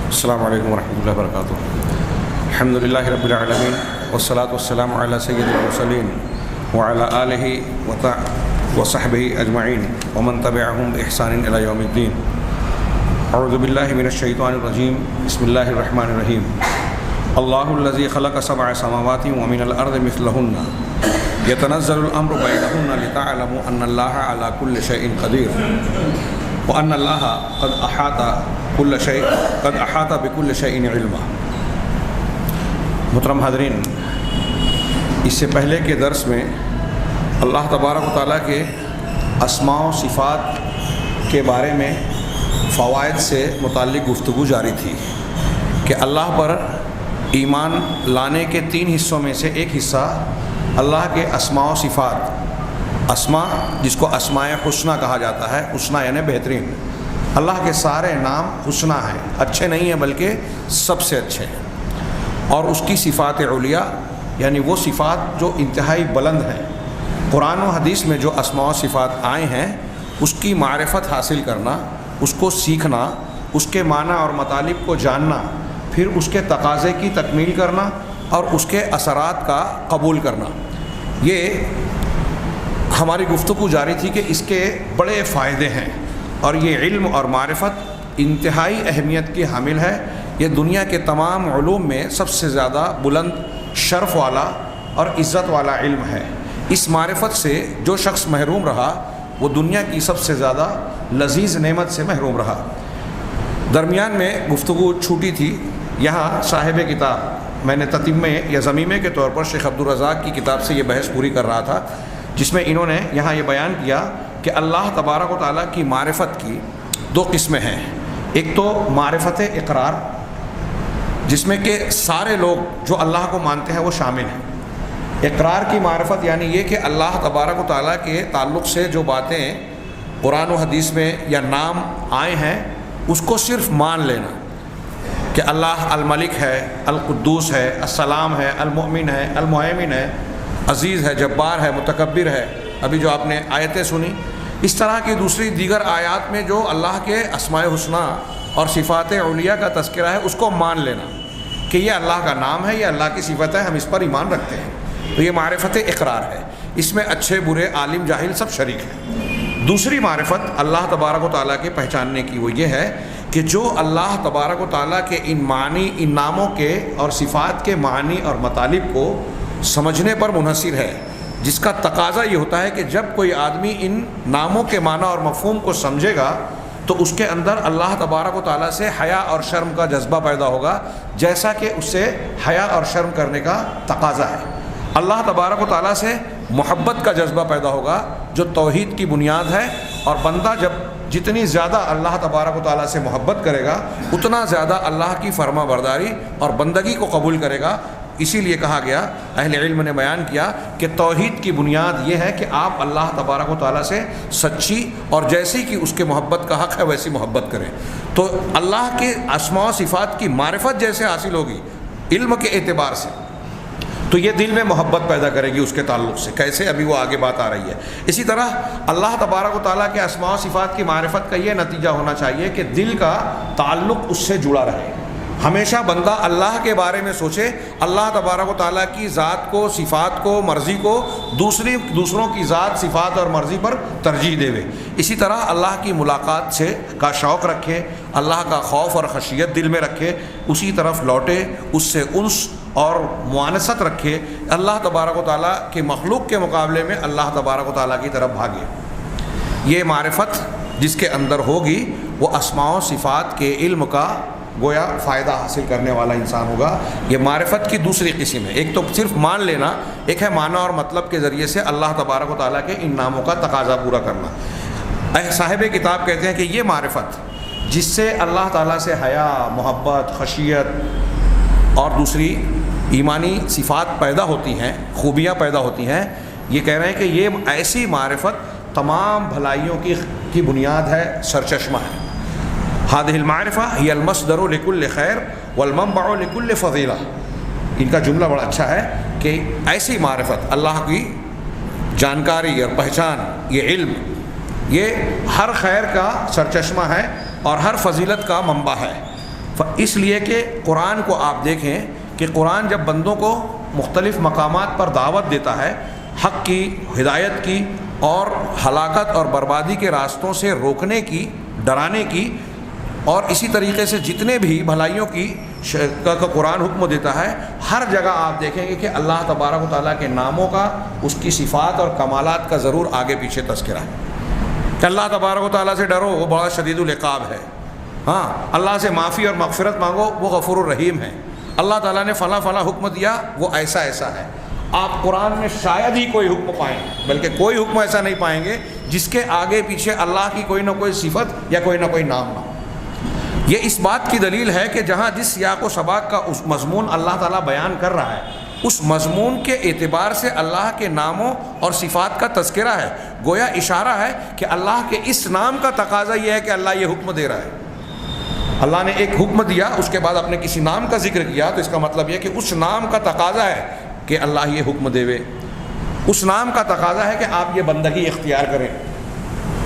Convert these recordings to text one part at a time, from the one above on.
السلام علیکم ورحمۃ اللہ وبرکاتہ۔ الحمد للہ رب العالمین والصلاة والسلام علی سید المرسلین وعلی آلہ وصحبہ اجمعین ومن تبعہم بإحسان الی یوم الدین۔ اعوذ باللہ من الشیطان الرجیم، بسم اللہ الرحمن الرحیم۔ اللہ الذی خلق سبع سماوات ومن الارض مثلہن یتنزل الامر بینہن لتعلموا ان اللہ علی کل شیء قدیر وان اللہ قد احاط بكل شیء علما۔ محترم حاضرین، اس سے پہلے کے درس میں اللہ تبارک و تعالیٰ کے اسماء و صفات کے بارے میں فوائد سے متعلق گفتگو جاری تھی کہ اللہ پر ایمان لانے کے 3 حصوں میں سے ایک حصہ اللہ کے اسماء و صفات، اسماء جس کو اسماء حسنہ کہا جاتا ہے، حسنہ یعنی بہترین۔ اللہ کے سارے نام حسنہ ہیں، اچھے نہیں ہیں بلکہ سب سے اچھے ہیں۔ اور اس کی صفات علیہ یعنی وہ صفات جو انتہائی بلند ہیں، قرآن و حدیث میں جو اسماء و صفات آئے ہیں اس کی معرفت حاصل کرنا، اس کو سیکھنا، اس کے معنی اور مطالب کو جاننا، پھر اس کے تقاضے کی تکمیل کرنا اور اس کے اثرات کا قبول کرنا، یہ ہماری گفتگو جاری تھی کہ اس کے بڑے فائدے ہیں اور یہ علم اور معرفت انتہائی اہمیت کی حامل ہے۔ یہ دنیا کے تمام علوم میں سب سے زیادہ بلند، شرف والا اور عزت والا علم ہے۔ اس معرفت سے جو شخص محروم رہا وہ دنیا کی سب سے زیادہ لذیذ نعمت سے محروم رہا۔ درمیان میں گفتگو چھوٹی تھی، یہاں صاحب کتاب، میں نے تتمے یا ضمیمے کے طور پر شیخ عبدالرزاق کی کتاب سے یہ بحث پوری کر رہا تھا، جس میں انہوں نے یہاں یہ بیان کیا کہ اللہ تبارک و تعالیٰ کی معرفت کی 2 قسمیں ہیں۔ ایک تو معرفت اقرار، جس میں کہ سارے لوگ جو اللہ کو مانتے ہیں وہ شامل ہیں۔ اقرار کی معرفت یعنی یہ کہ اللہ تبارک و تعالیٰ کے تعلق سے جو باتیں قرآن و حدیث میں یا نام آئے ہیں اس کو صرف مان لینا کہ اللہ الملک ہے، القدوس ہے، السلام ہے، المؤمن ہے، المہیمن ہے، عزیز ہے، جبار ہے، متکبر ہے۔ ابھی جو آپ نے آیتیں سنی، اس طرح کی دوسری دیگر آیات میں جو اللہ کے اسماء حسنہ اور صفات علیہ کا تذکرہ ہے اس کو مان لینا کہ یہ اللہ کا نام ہے، یہ اللہ کی صفت ہے، ہم اس پر ایمان رکھتے ہیں، تو یہ معرفت اقرار ہے۔ اس میں اچھے برے، عالم جاہل سب شریک ہیں۔ دوسری معرفت اللہ تبارک و تعالیٰ کے پہچاننے کی وہ یہ ہے کہ جو اللہ تبارک و تعالیٰ کے ان معنی، ان ناموں کے اور صفات کے معنی اور مطالب کو سمجھنے پر منحصر ہے، جس کا تقاضا یہ ہوتا ہے کہ جب کوئی آدمی ان ناموں کے معنی اور مفہوم کو سمجھے گا تو اس کے اندر اللہ تبارک و تعالیٰ سے حیا اور شرم کا جذبہ پیدا ہوگا، جیسا کہ اس سے حیا اور شرم کرنے کا تقاضا ہے۔ اللہ تبارک و تعالیٰ سے محبت کا جذبہ پیدا ہوگا جو توحید کی بنیاد ہے، اور بندہ جب جتنی زیادہ اللہ تبارک و تعالیٰ سے محبت کرے گا اتنا زیادہ اللہ کی فرما برداری اور بندگی کو قبول کرے گا۔ اسی لیے کہا گیا، اہل علم نے بیان کیا کہ توحید کی بنیاد یہ ہے کہ آپ اللہ تبارک و تعالیٰ سے سچی اور جیسی کہ اس کے محبت کا حق ہے ویسی محبت کریں۔ تو اللہ کے اسماء و صفات کی معرفت جیسے حاصل ہوگی علم کے اعتبار سے، تو یہ دل میں محبت پیدا کرے گی اس کے تعلق سے۔ کیسے؟ ابھی وہ آگے بات آ رہی ہے۔ اسی طرح اللہ تبارک و تعالیٰ کے اسماء و صفات کی معرفت کا یہ نتیجہ ہونا چاہیے کہ دل کا تعلق اس سے جڑا رہے۔ ہمیشہ بندہ اللہ کے بارے میں سوچے، اللہ تبارک و تعالیٰ کی ذات کو، صفات کو، مرضی کو دوسروں کی ذات، صفات اور مرضی پر ترجیح دے۔ اسی طرح اللہ کی ملاقات سے کا شوق رکھے، اللہ کا خوف اور خشیت دل میں رکھے، اسی طرف لوٹے، اس سے انس اور معانست رکھے، اللہ تبارک و تعالیٰ کے مخلوق کے مقابلے میں اللہ تبارک و تعالیٰ کی طرف بھاگے۔ یہ معرفت جس کے اندر ہوگی وہ اسماء و صفات کے علم کا گویا فائدہ حاصل کرنے والا انسان ہوگا۔ یہ معرفت کی دوسری قسم ہے۔ ایک تو صرف مان لینا، ایک ہے معنی اور مطلب کے ذریعے سے اللہ تبارک و تعالیٰ کے ان ناموں کا تقاضا پورا کرنا۔ صاحب کتاب کہتے ہیں کہ یہ معرفت جس سے اللہ تعالیٰ سے حیا، محبت، خشیت اور دوسری ایمانی صفات پیدا ہوتی ہیں، خوبیاں پیدا ہوتی ہیں، یہ کہہ رہے ہیں کہ یہ ایسی معرفت تمام بھلائیوں کی بنیاد ہے، سرچشمہ ہے۔ هذه المعرفة هي المصدر لكل خیر والمنبع لكل فضیلہ۔ ان کا جملہ بڑا اچھا ہے کہ ایسی معرفت، اللہ کی جانکاری اور پہچان، یہ علم، یہ ہر خیر کا سرچشمہ ہے اور ہر فضیلت کا منبع ہے۔ اس لیے کہ قرآن کو آپ دیکھیں کہ قرآن جب بندوں کو مختلف مقامات پر دعوت دیتا ہے حق کی، ہدایت کی اور ہلاکت اور بربادی کے راستوں سے روکنے کی، ڈرانے کی، اور اسی طریقے سے جتنے بھی بھلائیوں کی کا قرآن حکم دیتا ہے، ہر جگہ آپ دیکھیں گے کہ اللہ تبارک و تعالیٰ کے ناموں کا، اس کی صفات اور کمالات کا ضرور آگے پیچھے تذکرہ ہے کہ اللہ تبارک و تعالیٰ سے ڈرو، وہ بڑا شدید العقاب ہے، ہاں اللہ سے معافی اور مغفرت مانگو، وہ غفور الرحیم ہے، اللہ تعالیٰ نے فلاں فلاں حکم دیا، وہ ایسا ایسا ہے۔ آپ قرآن میں شاید ہی کوئی حکم پائیں، بلکہ کوئی حکم ایسا نہیں پائیں گے جس کے آگے پیچھے اللہ کی کوئی نہ کوئی صفت یا کوئی نہ کوئی نام نہ ہو۔ یہ اس بات کی دلیل ہے کہ جہاں جس سیاق و سباق کا اس مضمون اللہ تعالیٰ بیان کر رہا ہے، اس مضمون کے اعتبار سے اللہ کے ناموں اور صفات کا تذکرہ ہے، گویا اشارہ ہے کہ اللہ کے اس نام کا تقاضا یہ ہے کہ اللہ یہ حکم دے رہا ہے۔ اللہ نے ایک حکم دیا، اس کے بعد اپنے کسی نام کا ذکر کیا، تو اس کا مطلب یہ کہ اس نام کا تقاضا ہے کہ اللہ یہ حکم دے، اس نام کا تقاضا ہے کہ آپ یہ بندگی اختیار کریں۔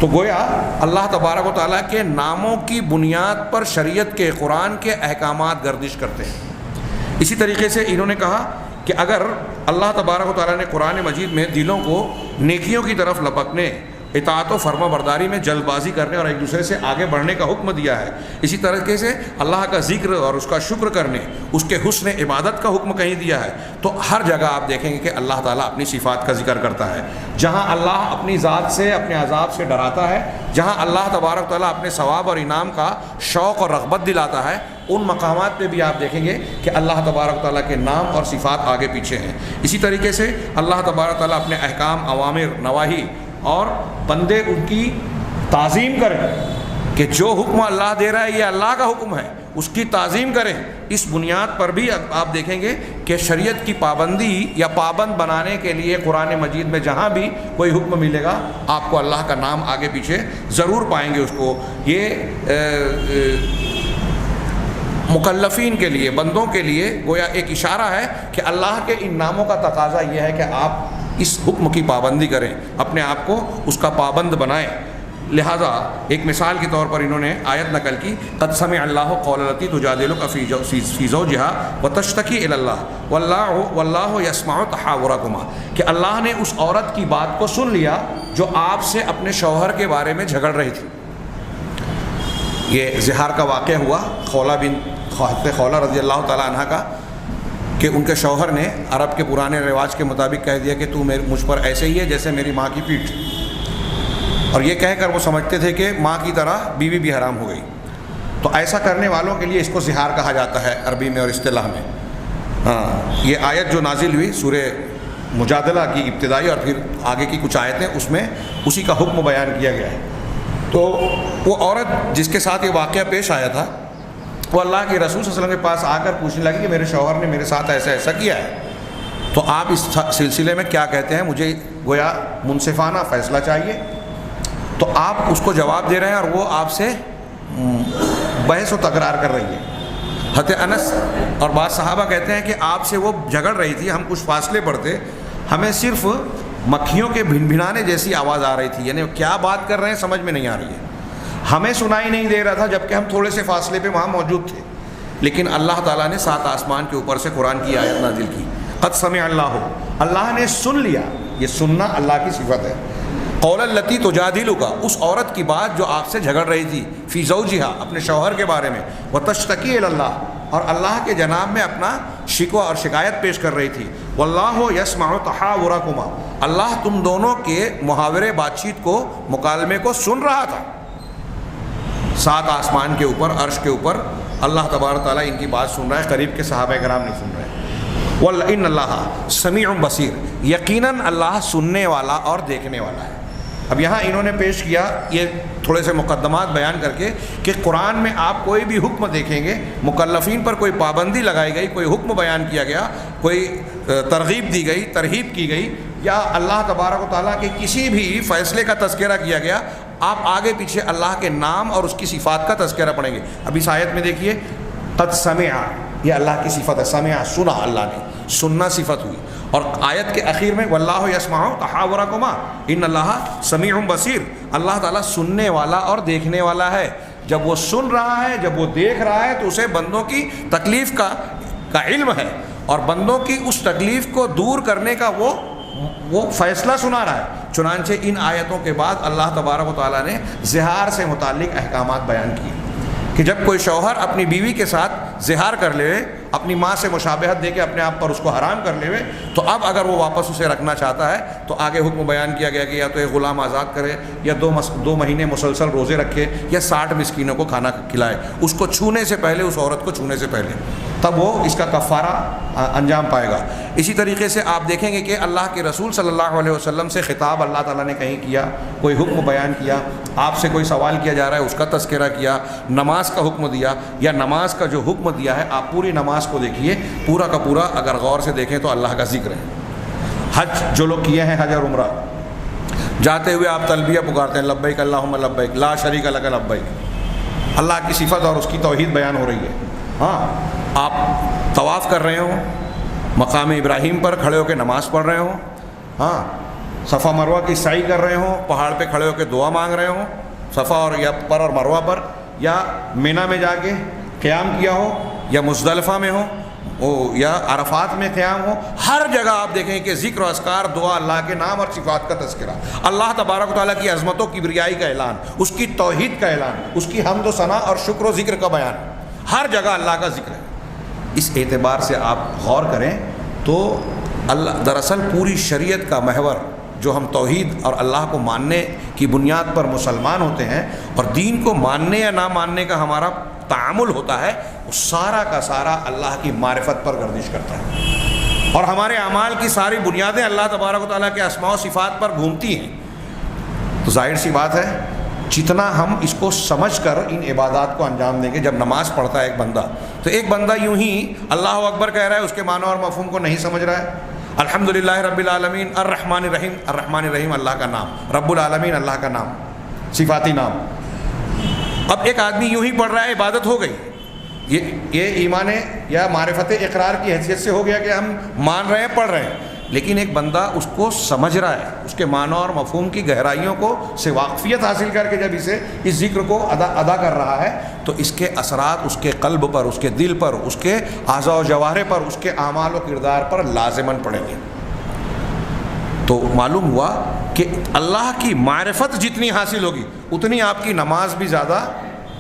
تو گویا اللہ تبارک و تعالیٰ کے ناموں کی بنیاد پر شریعت کے، قرآن کے احکامات گردش کرتے ہیں۔ اسی طریقے سے انہوں نے کہا کہ اگر اللہ تبارک و تعالیٰ نے قرآن مجید میں دلوں کو نیکیوں کی طرف لپکنے، اطاعت و فرما برداری میں جلد بازی کرنے اور ایک دوسرے سے آگے بڑھنے کا حکم دیا ہے، اسی طریقے سے اللہ کا ذکر اور اس کا شکر کرنے، اس کے حسن عبادت کا حکم کہیں دیا ہے، تو ہر جگہ آپ دیکھیں گے کہ اللہ تعالیٰ اپنی صفات کا ذکر کرتا ہے۔ جہاں اللہ اپنی ذات سے، اپنے عذاب سے ڈراتا ہے، جہاں اللہ تبارک تعالیٰ اپنے ثواب اور انعام کا شوق اور رغبت دلاتا ہے، ان مقامات پہ بھی آپ دیکھیں گے کہ اللہ تبارک تعالیٰ کے نام اور صفات آگے پیچھے ہیں۔ اسی طریقے سے اللہ تبارک تعالیٰ اپنے احکام، اوامر، نواہی اور بندے ان کی تعظیم کریں کہ جو حکم اللہ دے رہا ہے یہ اللہ کا حکم ہے، اس کی تعظیم کریں۔ اس بنیاد پر بھی آپ دیکھیں گے کہ شریعت کی پابندی یا پابند بنانے کے لیے قرآن مجید میں جہاں بھی کوئی حکم ملے گا، آپ کو اللہ کا نام آگے پیچھے ضرور پائیں گے۔ اس کو یہ مکلفین کے لیے، بندوں کے لیے گویا ایک اشارہ ہے کہ اللہ کے ان ناموں کا تقاضا یہ ہے کہ آپ اس حکم کی پابندی کریں، اپنے آپ کو اس کا پابند بنائیں۔ لہذا ایک مثال کے طور پر انہوں نے آیت نقل کی، قد سمع اللہ قول التی تجادلک فی زوجہا وتشتکی الی اللہ واللہ یسمع تحاورکما، کہ اللہ نے اس عورت کی بات کو سن لیا جو آپ سے اپنے شوہر کے بارے میں جھگڑ رہی تھی۔ یہ زہار کا واقعہ ہوا خولہ رضی اللہ تعالی عنہ کا، کہ ان کے شوہر نے عرب کے پرانے رواج کے مطابق کہہ دیا کہ تو مجھ پر ایسے ہی ہے جیسے میری ماں کی پیٹھ، اور یہ کہہ کر وہ سمجھتے تھے کہ ماں کی طرح بیوی بھی حرام ہو گئی۔ تو ایسا کرنے والوں کے لیے اس کو زہار کہا جاتا ہے عربی میں اور اصطلاح میں۔ یہ آیت جو نازل ہوئی سورہ مجادلہ کی ابتدائی اور پھر آگے کی کچھ آیتیں، اس میں اسی کا حکم بیان کیا گیا ہے۔ تو وہ عورت جس کے ساتھ یہ واقعہ پیش آیا تھا، وہ اللہ کے رسول صلی اللہ علیہ وسلم کے پاس آ کر پوچھنے لگی کہ میرے شوہر نے میرے ساتھ ایسا ایسا کیا ہے، تو آپ اس سلسلے میں کیا کہتے ہیں؟ مجھے گویا منصفانہ فیصلہ چاہیے۔ تو آپ اس کو جواب دے رہے ہیں اور وہ آپ سے بحث و تکرار کر رہی ہے۔ حضرت انس اور بعض صحابہ کہتے ہیں کہ آپ سے وہ جھگڑ رہی تھی، ہم کچھ فاصلے پر تھے، ہمیں صرف مکھیوں کے بھنبھنانے جیسی آواز آ رہی تھی، یعنی کیا بات کر رہے ہیں سمجھ میں نہیں آ رہی ہے، ہمیں سنائی نہیں دے رہا تھا جبکہ ہم تھوڑے سے فاصلے پہ وہاں موجود تھے۔ لیکن اللہ تعالیٰ نے 7 آسمان کے اوپر سے قرآن کی آیت نازل کی، قد سمع اللہ، اللہ نے سن لیا، یہ سننا اللہ کی صفت ہے، قول التی تجادلک، اس عورت کی بات جو آپ سے جھگڑ رہی تھی، فی زوجہا، اپنے شوہر کے بارے میں، وتشتکی الی اللہ، اور اللہ کے جناب میں اپنا شکوہ اور شکایت پیش کر رہی تھی، واللہ یسمع تحاورکما، اللہ تم دونوں کے محاورے بات چیت کو، مکالمے کو سن رہا تھا۔ 7 آسمان کے اوپر، عرش کے اوپر اللہ تبارک تعالیٰ ان کی بات سن رہا ہے، قریب کے صحابہ کرام نہیں سن رہے۔ وَإِنَّ اللَّهَ سَمِيعٌ بَصِيرٌ، یقیناً اللہ سننے والا اور دیکھنے والا ہے۔ اب یہاں انہوں نے پیش کیا یہ تھوڑے سے مقدمات بیان کر کے کہ قرآن میں آپ کوئی بھی حکم دیکھیں گے، مکلفین پر کوئی پابندی لگائی گئی، کوئی حکم بیان کیا گیا، کوئی ترغیب دی گئی، ترہیب کی گئی، یا اللہ تبارک و تعالیٰ کے کسی بھی فیصلے کا تذکرہ کیا گیا، آپ آگے پیچھے اللہ کے نام اور اس کی صفات کا تذکرہ پڑھیں گے۔ اب اس آیت میں دیکھیے، قد سمع، یہ اللہ کی صفت ہے، سمع سنا، اللہ نے سننا صفت ہوئی، اور آیت کے اخیر میں واللہ یسمع تحاورکما ان اللہ سمیع بصیر، اللہ تعالیٰ سننے والا اور دیکھنے والا ہے۔ جب وہ سن رہا ہے، جب وہ دیکھ رہا ہے، تو اسے بندوں کی تکلیف کا علم ہے، اور بندوں کی اس تکلیف کو دور کرنے کا وہ فیصلہ سنا رہا ہے۔ چنانچہ ان آیتوں کے بعد اللہ تبارک و تعالیٰ نے زہار سے متعلق احکامات بیان کیے کہ جب کوئی شوہر اپنی بیوی کے ساتھ زہار کر لے، اپنی ماں سے مشابہت دے کے اپنے آپ پر اس کو حرام کر لے، تو اب اگر وہ واپس اسے رکھنا چاہتا ہے تو آگے حکم بیان کیا گیا کہ یا تو ایک غلام آزاد کرے، یا 2 مہینے مسلسل روزے رکھے، یا 60 مسکینوں کو کھانا کھلائے، اس کو چھونے سے پہلے، اس عورت کو چھونے سے پہلے، تب وہ اس کا کفارہ انجام پائے گا۔ اسی طریقے سے آپ دیکھیں گے کہ اللہ کے رسول صلی اللہ علیہ وسلم سے خطاب اللہ تعالیٰ نے کہیں کیا، کوئی حکم بیان کیا، آپ سے کوئی سوال کیا جا رہا ہے اس کا تذکرہ کیا، نماز کا حکم دیا، یا نماز کا جو حکم دیا ہے آپ پوری نماز کو دیکھیے، پورا کا پورا اگر غور سے دیکھیں تو اللہ کا ذکر ہے۔ حج جو لوگ کیے ہیں، حج اور عمرہ، جاتے ہوئے آپ تلبیہ پکارتے ہیں، لبیک اللہم لبیک لا شریک لک لبیک، اللہ کی صفت اور اس کی توحید بیان ہو رہی ہے۔ ہاں، آپ طواف کر رہے ہوں، مقام ابراہیم پر کھڑے ہو کے نماز پڑھ رہے ہوں، ہاں، صفا مروہ کی سعی کر رہے ہوں، پہاڑ پہ کھڑے ہو کے دعا مانگ رہے ہوں، صفا اور مروہ پر، یا مینا میں جا کے قیام کیا ہو، یا مزدلفہ میں ہو، یا عرفات میں قیام ہو، ہر جگہ آپ دیکھیں کہ ذکر و اذکار، دعا، اللہ کے نام اور صفات کا تذکرہ، اللہ تبارک و تعالیٰ کی عظمت و کبریائی کا اعلان، اس کی توحید کا اعلان، اس کی حمد و ثنا اور شکر و ذکر کا بیان، ہر جگہ اللہ کا ذکر ہے۔ اس اعتبار سے آپ غور کریں تو اللہ دراصل پوری شریعت کا محور، جو ہم توحید اور اللہ کو ماننے کی بنیاد پر مسلمان ہوتے ہیں، اور دین کو ماننے یا نہ ماننے کا ہمارا تعامل ہوتا ہے، وہ سارا کا سارا اللہ کی معرفت پر گردش کرتا ہے، اور ہمارے اعمال کی ساری بنیادیں اللہ تبارک و تعالیٰ کے اسماء و صفات پر گھومتی ہیں۔ تو ظاہر سی بات ہے، جتنا ہم اس کو سمجھ کر ان عبادات کو انجام دیں گے، جب نماز پڑھتا ہے ایک بندہ، تو ایک بندہ یوں ہی اللہ اکبر کہہ رہا ہے، اس کے معنی اور مفہوم کو نہیں سمجھ رہا ہے، الحمدللہ رب العالمین الرحمن الرحیم، الرحمن الرحیم اللہ کا نام، رب العالمین اللہ کا نام، صفاتی نام۔ اب ایک آدمی یوں ہی پڑھ رہا ہے، عبادت ہو گئی، یہ ایمان یا معرفت اقرار کی حیثیت سے ہو گیا کہ ہم مان رہے ہیں، پڑھ رہے ہیں، لیکن ایک بندہ اس کو سمجھ رہا ہے، اس کے معنی اور مفہوم کی گہرائیوں کو سے واقفیت حاصل کر کے جب اسے اس ذکر کو ادا کر رہا ہے، تو اس کے اثرات اس کے قلب پر، اس کے دل پر، اس کے اعضاء و جوارح پر، اس کے اعمال و کردار پر لازماً پڑیں گے۔ تو معلوم ہوا کہ اللہ کی معرفت جتنی حاصل ہوگی اتنی آپ کی نماز بھی زیادہ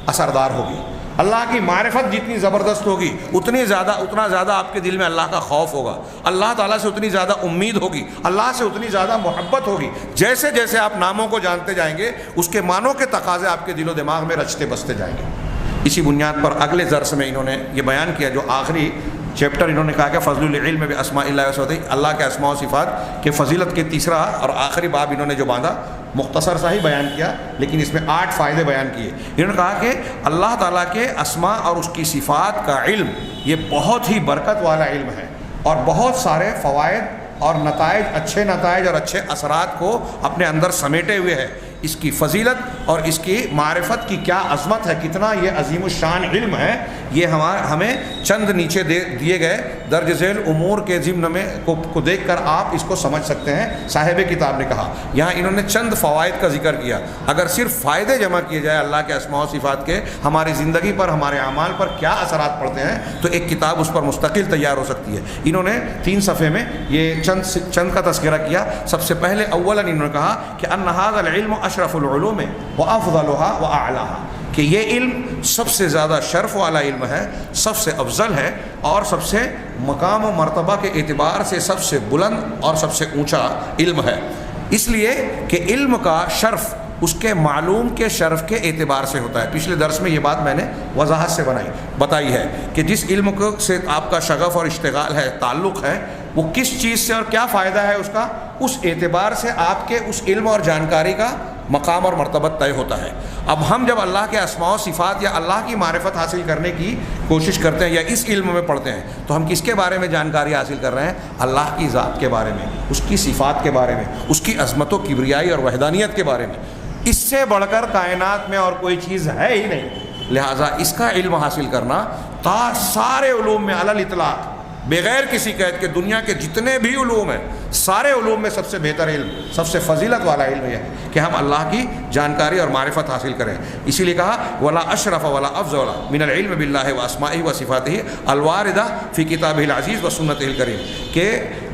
اثردار ہوگی، اللہ کی معرفت جتنی زبردست ہوگی اتنا زیادہ آپ کے دل میں اللہ کا خوف ہوگا، اللہ تعالیٰ سے اتنی زیادہ امید ہوگی، اللہ سے اتنی زیادہ محبت ہوگی۔ جیسے جیسے آپ ناموں کو جانتے جائیں گے، اس کے معنوں کے تقاضے آپ کے دل و دماغ میں رچتے بستے جائیں گے۔ اسی بنیاد پر اگلے درس میں انہوں نے یہ بیان کیا، جو آخری چیپٹر انہوں نے کہا کہ فضل العلم باسماء اللہ و صفاتہ، اللہ کے اسماء و صفات کے فضیلت کے تیسرا اور آخری باب انہوں نے جو باندھا، مختصر سا ہی بیان کیا، لیکن اس میں 8 فائدے بیان کیے۔ انہوں نے کہا کہ اللہ تعالیٰ کے اسماء اور اس کی صفات کا علم یہ بہت ہی برکت والا علم ہے، اور بہت سارے فوائد اور نتائج، اچھے نتائج اور اچھے اثرات کو اپنے اندر سمیٹے ہوئے ہے۔ اس کی فضیلت اور اس کی معرفت کی کیا عظمت ہے، کتنا یہ عظیم الشان علم ہے، یہ ہمیں چند نیچے دیے گئے درج ذیل امور کے ضمن میں کو دیکھ کر آپ اس کو سمجھ سکتے ہیں۔ صاحب کتاب نے کہا، یہاں انہوں نے چند فوائد کا ذکر کیا، اگر صرف فائدے جمع کیے جائے اللہ کے اسماء و صفات کے، ہماری زندگی پر، ہمارے اعمال پر کیا اثرات پڑتے ہیں، تو ایک کتاب اس پر مستقل تیار ہو سکتی ہے۔ انہوں نے 3 صفحے میں یہ چند کا تذکرہ کیا۔ سب سے پہلے اولا انہوں نے کہا کہ ان ھذا العلم اشرف العلوم وافضلها واعلاها، کہ یہ علم سب سے زیادہ شرف والا علم ہے، سب سے افضل ہے، اور سب سے مقام و مرتبہ کے اعتبار سے سب سے بلند اور سب سے اونچا علم ہے، اس لیے کہ علم کا شرف اس کے معلوم کے شرف کے اعتبار سے ہوتا ہے۔ پچھلے درس میں یہ بات میں نے وضاحت سے بتائی ہے کہ جس علم سے آپ کا شغف اور اشتغال ہے، تعلق ہے، وہ کس چیز سے اور کیا فائدہ ہے اس کا، اس اعتبار سے آپ کے اس علم اور جانکاری کا مقام اور مرتبہ طے ہوتا ہے۔ اب ہم جب اللہ کے اسماء و صفات یا اللہ کی معرفت حاصل کرنے کی کوشش کرتے ہیں یا اس علم میں پڑھتے ہیں، تو ہم کس کے بارے میں جانکاری حاصل کر رہے ہیں؟ اللہ کی ذات کے بارے میں، اس کی صفات کے بارے میں، اس کی عظمت و کبریائی اور وحدانیت کے بارے میں۔ اس سے بڑھ کر کائنات میں اور کوئی چیز ہے ہی نہیں، لہٰذا اس کا علم حاصل کرنا سارے علوم میں علی الاطلاق بغیر کسی قید کے دنیا کے جتنے بھی علوم ہیں سارے علوم میں سب سے بہتر علم، سب سے فضیلت والا علم یہ ہے کہ ہم اللہ کی جانکاری اور معرفت حاصل کریں. اسی لیے کہا ولا اشرف ولا افضل من العلم باللہ واسمائہ وصفاتہ الواردہ فی کتابہ العزیز و سنتہ الکریم، کہ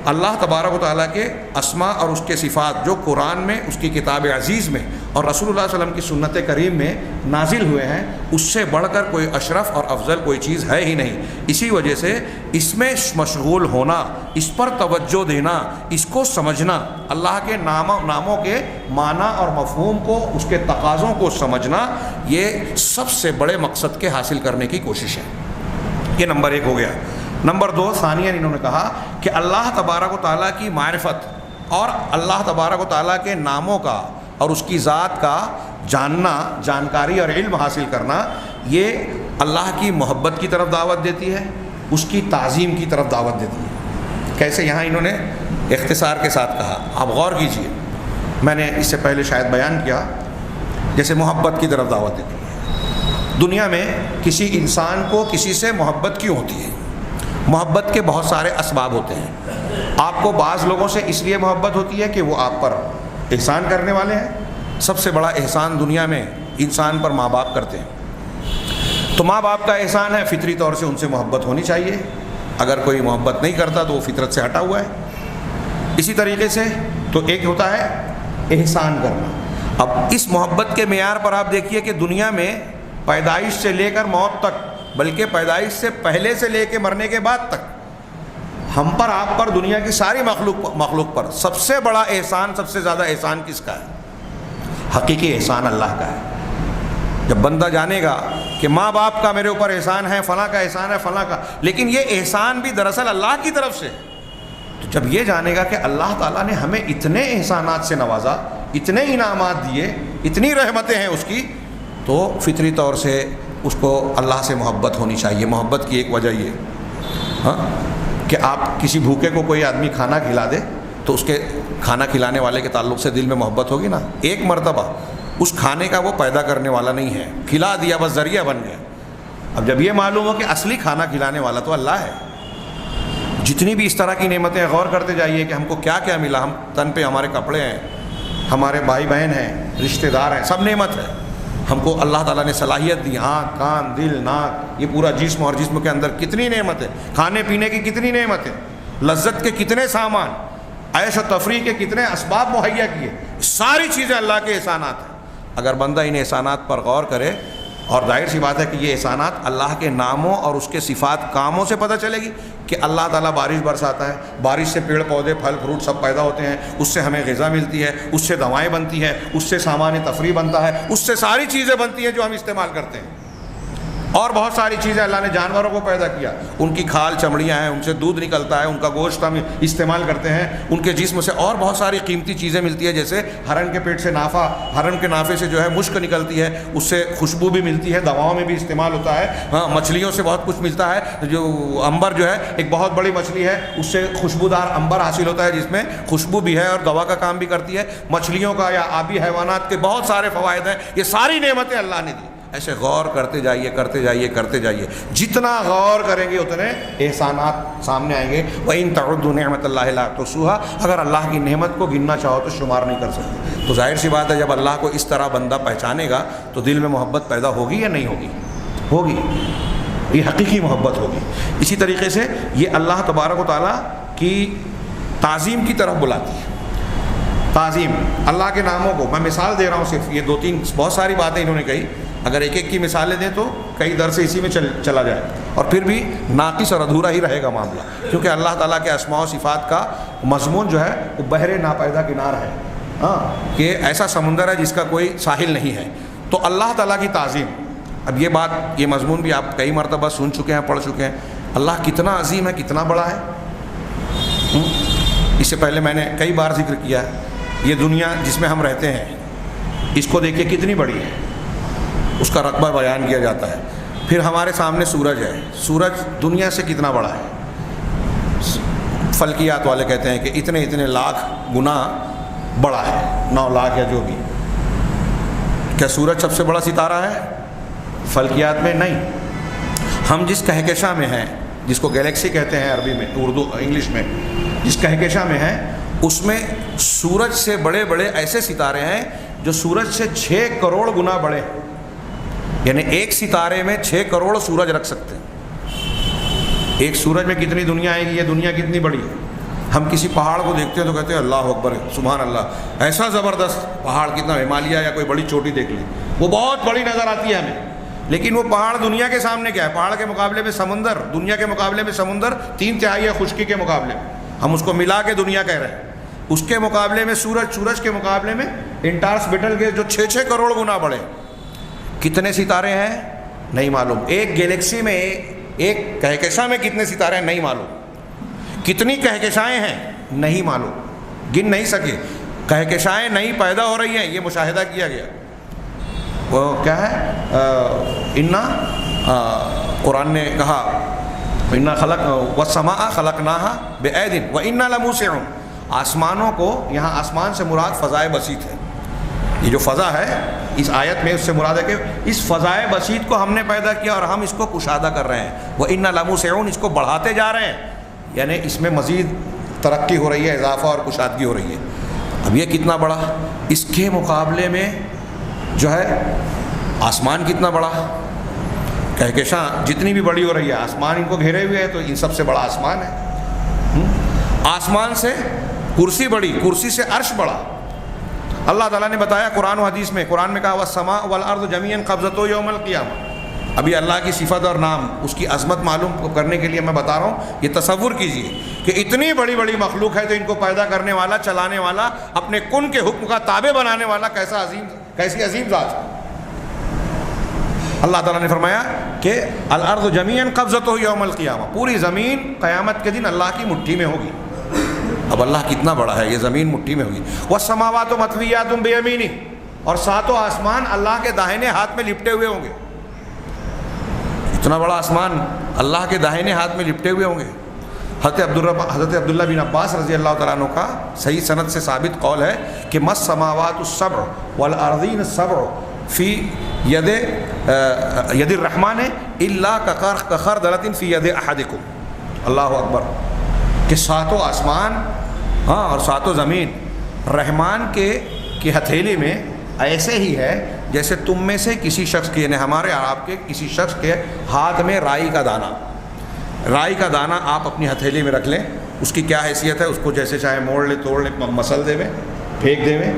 اللہ تبارک و تعالیٰ کے اسماء اور اس کے صفات جو قرآن میں، اس کی کتاب عزیز میں اور رسول اللہ صلی اللہ علیہ وسلم کی سنت کریم میں نازل ہوئے ہیں، اس سے بڑھ کر کوئی اشرف اور افضل کوئی چیز ہے ہی نہیں. اسی وجہ سے اس میں مشغول ہونا، اس پر توجہ دینا، اس کو سمجھنا، اللہ کے ناموں کے معنی اور مفہوم کو، اس کے تقاضوں کو سمجھنا، یہ سب سے بڑے مقصد کے حاصل کرنے کی کوشش ہے. یہ نمبر 1 ہو گیا. نمبر 2 ثانیاً انہوں نے کہا کہ اللہ تبارک و تعالیٰ کی معرفت اور اللہ تبارک و تعالیٰ کے ناموں کا اور اس کی ذات کا جاننا، جانکاری اور علم حاصل کرنا، یہ اللہ کی محبت کی طرف دعوت دیتی ہے، اس کی تعظیم کی طرف دعوت دیتی ہے. کیسے؟ یہاں انہوں نے اختصار کے ساتھ کہا، آپ غور کیجئے، میں نے اس سے پہلے شاید بیان کیا، جیسے محبت کی طرف دعوت دیتی ہے. دنیا میں کسی انسان کو کسی سے محبت کیوں ہوتی ہے؟ محبت کے بہت سارے اسباب ہوتے ہیں. آپ کو بعض لوگوں سے اس لیے محبت ہوتی ہے کہ وہ آپ پر احسان کرنے والے ہیں. سب سے بڑا احسان دنیا میں انسان پر ماں باپ کرتے ہیں، تو ماں باپ کا احسان ہے، فطری طور سے ان سے محبت ہونی چاہیے. اگر کوئی محبت نہیں کرتا تو وہ فطرت سے ہٹا ہوا ہے. اسی طریقے سے تو ایک ہوتا ہے احسان کرنا. اب اس محبت کے معیار پر آپ دیکھیے کہ دنیا میں پیدائش سے لے کر موت تک، بلکہ پیدائش سے پہلے سے لے کے مرنے کے بعد تک، ہم پر، آپ پر، دنیا کی ساری مخلوق پر سب سے بڑا احسان، سب سے زیادہ احسان کس کا ہے؟ حقیقی احسان اللہ کا ہے. جب بندہ جانے گا کہ ماں باپ کا میرے اوپر احسان ہے، فلاں کا احسان ہے، فلاں کا، لیکن یہ احسان بھی دراصل اللہ کی طرف سے، تو جب یہ جانے گا کہ اللہ تعالیٰ نے ہمیں اتنے احسانات سے نوازا، اتنے انعامات دیے، اتنی رحمتیں ہیں اس کی، تو فطری طور سے اس کو اللہ سے محبت ہونی چاہیے. محبت کی ایک وجہ یہ کہ آپ کسی بھوکے کو کوئی آدمی کھانا کھلا دے تو اس کے کھانا کھلانے والے کے تعلق سے دل میں محبت ہوگی نا. ایک مرتبہ اس کھانے کا وہ پیدا کرنے والا نہیں ہے، کھلا دیا، بس ذریعہ بن گیا. اب جب یہ معلوم ہو کہ اصلی کھانا کھلانے والا تو اللہ ہے. جتنی بھی اس طرح کی نعمتیں، غور کرتے جائیے کہ ہم کو کیا کیا ملا. ہم تن پہ ہمارے کپڑے ہیں، ہمارے بھائی بہن ہیں، رشتہ دار ہیں، سب نعمت ہے. ہم کو اللہ تعالیٰ نے صلاحیت دی، آنکھ، کان، دل، ناک، یہ پورا جسم، اور جسم کے اندر کتنی نعمت ہے. کھانے پینے کی کتنی نعمت ہے، لذت کے کتنے سامان، عیش و تفریح کے کتنے اسباب مہیا کیے. ساری چیزیں اللہ کے احسانات ہیں. اگر بندہ ان احسانات پر غور کرے، اور ظاہر سی بات ہے کہ یہ احسانات اللہ کے ناموں اور اس کے صفات، کاموں سے پتہ چلے گی کہ اللہ تعالیٰ بارش برساتا ہے، بارش سے پیڑ پودے، پھل فروٹ سب پیدا ہوتے ہیں، اس سے ہمیں غذا ملتی ہے، اس سے دوائیں بنتی ہیں، اس سے سامان تفریح بنتا ہے، اس سے ساری چیزیں بنتی ہیں جو ہم استعمال کرتے ہیں. اور بہت ساری چیزیں اللہ نے جانوروں کو پیدا کیا، ان کی کھال چمڑیاں ہیں، ان سے دودھ نکلتا ہے، ان کا گوشت ہم استعمال کرتے ہیں، ان کے جسم سے اور بہت ساری قیمتی چیزیں ملتی ہیں، جیسے ہرن کے پیٹ سے نافع، ہرن کے نافے سے جو ہے مشک نکلتی ہے، اس سے خوشبو بھی ملتی ہے، دواؤں میں بھی استعمال ہوتا ہے. ہاں، مچھلیوں سے بہت کچھ ملتا ہے. جو عنبر جو ہے ایک بہت بڑی مچھلی ہے، اس سے خوشبودار عنبر حاصل ہوتا ہے جس میں خوشبو بھی ہے اور دوا کا کام بھی کرتی ہے. مچھلیوں کا یا آبی حیوانات کے بہت سارے فوائد ہیں. یہ ساری نعمتیں اللہ نے دی. ایسے غور کرتے جائیے، کرتے جائیے، کرتے جائیے. جتنا غور کریں گے اتنے احسانات سامنے آئیں گے. وَإِن تَعُدُّوا نِعْمَةَ اللَّهِ لَا تُحْصُوهَا، اگر اللہ کی نعمت کو گننا چاہو تو شمار نہیں کر سکتے. تو ظاہر سی بات ہے جب اللہ کو اس طرح بندہ پہچانے گا تو دل میں محبت پیدا ہوگی یا نہیں ہوگی؟ ہوگی. یہ حقیقی محبت ہوگی. اسی طریقے سے یہ اللہ تبارک و تعالیٰ کی تعظیم کی طرف بلاتی ہے. تعظیم اللہ کے ناموں کو، میں مثال دے رہا ہوں صرف، یہ 2-3 بہت ساری باتیں انہوں نے کہی. اگر ایک ایک کی مثالیں دیں تو کئی درس اسی میں چلا جائے، اور پھر بھی ناقص اور ادھورا ہی رہے گا معاملہ، کیونکہ اللہ تعالیٰ کے اسماء و صفات کا مضمون جو ہے وہ بحر ناپیدا کنار ہے. کہ ایسا سمندر ہے جس کا کوئی ساحل نہیں ہے. تو اللہ تعالیٰ کی تعظیم، اب یہ بات، یہ مضمون بھی آپ کئی مرتبہ سن چکے ہیں، پڑھ چکے ہیں. اللہ کتنا عظیم ہے، کتنا بڑا ہے. اس سے پہلے میں نے کئی بار ذکر کیا ہے، یہ دنیا جس میں ہم رہتے ہیں اس کو دیکھیے کتنی بڑی ہے، اس کا رقبہ بیان کیا جاتا ہے. پھر ہمارے سامنے سورج ہے، سورج دنیا سے کتنا بڑا ہے. فلکیات والے کہتے ہیں کہ اتنے اتنے لاکھ گنا بڑا ہے، 9 لاکھ یا جو بھی. کیا سورج سب سے بڑا ستارہ ہے؟ فلکیات میں نہیں. ہم جس کہکشاں میں ہیں جس کو گلیکسی کہتے ہیں عربی میں، اردو انگلش میں، جس کہکشاں میں ہے، اس میں سورج سے بڑے بڑے ایسے ستارے ہیں جو سورج سے 6 کروڑ گنا بڑے ہیں، یعنی ایک ستارے میں 6 کروڑ سورج رکھ سکتے ہیں۔ ایک سورج میں کتنی دنیا آئے گی، یہ دنیا کتنی بڑی ہے۔ ہم کسی پہاڑ کو دیکھتے ہیں تو کہتے ہیں اللہ اکبر سبحان اللہ، ایسا زبردست پہاڑ، کتنا، ہمالیہ یا کوئی بڑی چوٹی دیکھ لیں، وہ بہت بڑی نظر آتی ہے ہمیں، لیکن وہ پہاڑ دنیا کے سامنے کیا ہے؟ پہاڑ کے مقابلے میں سمندر، دنیا کے مقابلے میں سمندر 3/4 ہے خشکی کے مقابلے میں، ہم اس کو ملا کے دنیا کہہ رہے ہیں۔ اس کے مقابلے میں سورج کے مقابلے میں انٹارس بیٹل کے جو 6 کروڑ گنا بڑے۔ کتنے ستارے ہیں نہیں معلوم، ایک گیلیکسی میں ایک کہکشاں میں کتنے ستارے ہیں نہیں معلوم، کتنی کہکشائیں ہیں نہیں معلوم، گن نہیں سکے۔ کہکشائیں نئی پیدا ہو رہی ہیں، یہ مشاہدہ کیا گیا۔ وہ کیا ہے، قرآن نے کہا انا خلق والسماء خلقناها بأید وإنا لموسعون، آسمانوں کو، یہاں آسمان سے مراد فضائے بسیط ہے، یہ جو فضا ہے اس آیت میں اس سے مراد ہے کہ اس فضائے بسیط کو ہم نے پیدا کیا اور ہم اس کو کشادہ کر رہے ہیں، وإنا لموسعون، اس کو بڑھاتے جا رہے ہیں، یعنی اس میں مزید ترقی ہو رہی ہے، اضافہ اور کشادگی ہو رہی ہے۔ اب یہ کتنا بڑا، اس کے مقابلے میں جو ہے آسمان کتنا بڑا، کہکشاں جتنی بھی بڑی ہو رہی ہے، آسمان ان کو گھیرے ہوئے ہے، تو ان سب سے بڑا آسمان ہے۔ آسمان سے کرسی بڑی، کرسی سے عرش بڑا۔ اللہ تعالیٰ نے بتایا قرآن و حدیث میں، قرآن میں کہا والسماء والارض جميعا قبضته یوم القیامہ۔ ابھی اللہ کی صفت اور نام، اس کی عظمت معلوم کرنے کے لیے میں بتا رہا ہوں، یہ تصور کیجئے کہ اتنی بڑی بڑی مخلوق ہے تو ان کو پیدا کرنے والا، چلانے والا، اپنے کن کے حکم کا تابع بنانے والا کیسی عظیم ذات ہے۔ اللہ تعالیٰ نے فرمایا کہ الارض جميعا قبضته یوم القیامہ، پوری زمین قیامت کے دن اللہ کی مٹھی میں ہوگی۔ اب اللہ کتنا بڑا ہے، یہ زمین مٹھی میں ہوگی۔ والسماوات مطویات بیمینہ، اور 7 آسمان اللہ کے داہنے ہاتھ میں لپٹے ہوئے ہوں گے۔ اتنا بڑا آسمان اللہ کے داہنے ہاتھ میں لپٹے ہوئے ہوں گے۔ حضرت عبداللہ بن عباس رضی اللہ تعالیٰ عنہ کا صحیح سند سے ثابت قول ہے کہ مس السماوات السبع والارضین السبع فی ید الرحمن الا کخردلۃ فی ید احدکم۔ اللہ اکبر، کہ 7 آسمان اور 7 زمین رحمان کی ہتھیلی میں ایسے ہی ہے جیسے تم میں سے کسی شخص کے، یعنی ہمارے اور آپ کے کسی شخص کے ہاتھ میں رائی کا دانہ، رائی کا دانہ آپ اپنی ہتھیلی میں رکھ لیں، اس کی کیا حیثیت ہے، اس کو جیسے چاہے موڑ لے، توڑ لے، مسل دے میں، پھینک دے میں،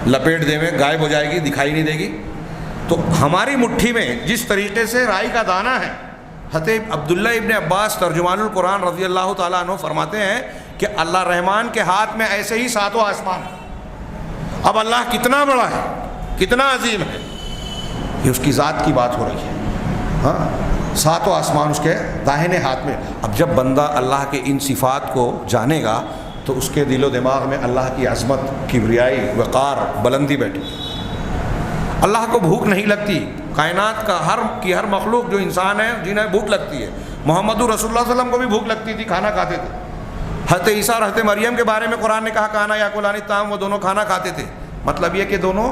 لپیٹ دے میں، غائب ہو جائے گی، دکھائی نہیں دے گی۔ تو ہماری مٹھی میں جس طریقے سے رائی کا دانہ ہے، حضرت عبداللہ ابن عباس ترجمان القرآن رضی اللہ تعالیٰ عنہ فرماتے ہیں کہ اللہ رحمان کے ہاتھ میں ایسے ہی 7 آسمان ہیں۔ اب اللہ کتنا بڑا ہے، کتنا عظیم ہے، یہ اس کی ذات کی بات ہو رہی ہے۔ ہاں، 7 آسمان اس کے داہنے ہاتھ میں۔ اب جب بندہ اللہ کے ان صفات کو جانے گا تو اس کے دل و دماغ میں اللہ کی عظمت، کبریائی، وقار، بلندی بیٹھی۔ اللہ کو بھوک نہیں لگتی، کائنات کا ہر مخلوق جو انسان ہے جنہیں بھوک لگتی ہے، محمد رسول اللہ صلی اللہ علیہ وسلم کو بھی بھوک لگتی تھی، کھانا کھاتے تھے۔ حضرت عیسیٰ اور حضرت مریم کے بارے میں قرآن نے کہا کانا یاکلان الطعام، وہ دونوں کھانا کھاتے تھے۔ مطلب یہ کہ دونوں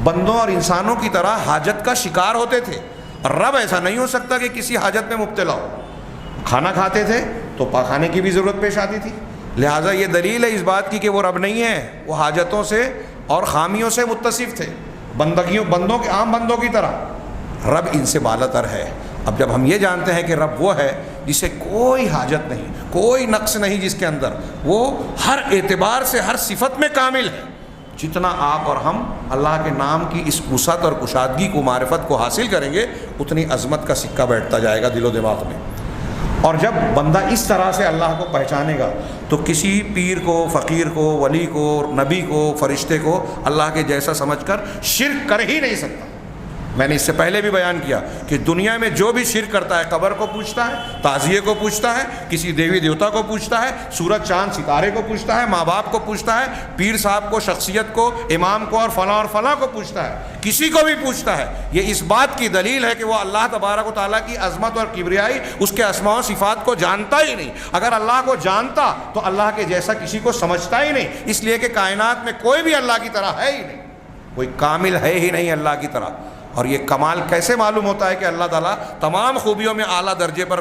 بندوں اور انسانوں کی طرح حاجت کا شکار ہوتے تھے۔ رب ایسا نہیں ہو سکتا کہ کسی حاجت میں مبتلا ہو، کھانا کھاتے تھے تو پاخانے کی بھی ضرورت پیش آتی تھی، لہٰذا یہ دلیل ہے اس بات کی کہ وہ رب نہیں ہے، وہ حاجتوں سے اور خامیوں سے متصف تھے، بندوں کے عام بندوں کی طرح۔ رب ان سے بالاتر ہے۔ اب جب ہم یہ جانتے ہیں کہ رب وہ ہے جسے کوئی حاجت نہیں، کوئی نقص نہیں، جس کے اندر وہ ہر اعتبار سے ہر صفت میں کامل ہے، جتنا آپ اور ہم اللہ کے نام کی اس وسعت اور کشادگی کو، معرفت کو حاصل کریں گے، اتنی عظمت کا سکہ بیٹھتا جائے گا دل و دماغ میں۔ اور جب بندہ اس طرح سے اللہ کو پہچانے گا تو کسی پیر کو، فقیر کو، ولی کو، نبی کو، فرشتے کو اللہ کے جیسا سمجھ کر شرک کر ہی نہیں سکتا۔ میں نے اس سے پہلے بھی بیان کیا کہ دنیا میں جو بھی شرک کرتا ہے، قبر کو پوچھتا ہے، تعزیے کو پوچھتا ہے، کسی دیوی دیوتا کو پوچھتا ہے، سورج چاند ستارے کو پوچھتا ہے، ماں باپ کو پوچھتا ہے، پیر صاحب کو، شخصیت کو، امام کو اور فلاں کو پوچھتا ہے، کسی کو بھی پوچھتا ہے، یہ اس بات کی دلیل ہے کہ وہ اللہ تبارک و تعالیٰ کی عظمت اور کبریائی، اس کے اسماء و صفات کو جانتا ہی نہیں۔ اگر اللہ کو جانتا تو اللہ کے جیسا کسی کو سمجھتا ہی نہیں، اس لیے کہ کائنات میں کوئی بھی اللہ کی طرح ہے ہی نہیں، کوئی کامل ہے ہی نہیں اللہ کی طرح۔ اور یہ کمال کیسے معلوم ہوتا ہے کہ اللہ تعالیٰ تمام خوبیوں میں اعلیٰ درجے پر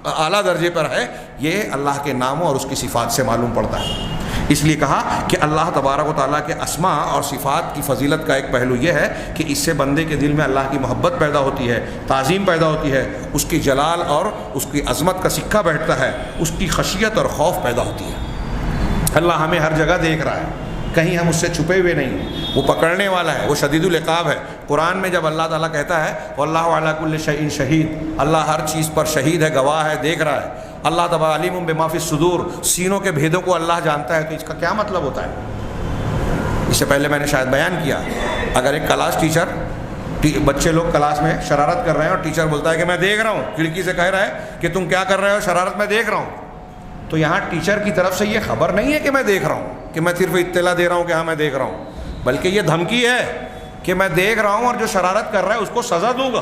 اعلیٰ درجے پر ہے، یہ اللہ کے ناموں اور اس کی صفات سے معلوم پڑتا ہے۔ اس لیے کہا کہ اللہ تبارک و تعالیٰ کے اسماء اور صفات کی فضیلت کا ایک پہلو یہ ہے کہ اس سے بندے کے دل میں اللہ کی محبت پیدا ہوتی ہے، تعظیم پیدا ہوتی ہے، اس کی جلال اور اس کی عظمت کا سکہ بیٹھتا ہے، اس کی خشیت اور خوف پیدا ہوتی ہے۔ اللہ ہمیں ہر جگہ دیکھ رہا ہے، کہیں ہم اس سے چھپے ہوئے نہیں ہیں، وہ پکڑنے والا ہے، وہ شدید العقاب ہے۔ قرآن میں جب اللہ تعالیٰ کہتا ہے واللہ علی کل شیء شہید، اللہ ہر چیز پر شہید ہے، گواہ ہے، دیکھ رہا ہے، اللہ تبارک علیم بما فی الصدور، سینوں کے بھیدوں کو اللہ جانتا ہے، تو اس کا کیا مطلب ہوتا ہے؟ اس سے پہلے میں نے شاید بیان کیا، اگر ایک کلاس ٹیچر، بچے لوگ کلاس میں شرارت کر رہے ہیں اور ٹیچر بولتا ہے کہ میں دیکھ رہا ہوں، کھڑکی سے کہہ رہا ہے کہ تم کیا کر رہے ہو، شرارت میں دیکھ رہا ہوں، تو یہاں ٹیچر کی طرف سے یہ خبر نہیں ہے کہ میں دیکھ رہا ہوں، کہ میں صرف اطلاع دے رہا ہوں کہ ہاں میں دیکھ رہا ہوں، بلکہ یہ دھمکی ہے کہ میں دیکھ رہا ہوں اور جو شرارت کر رہا ہے اس کو سزا دوں گا۔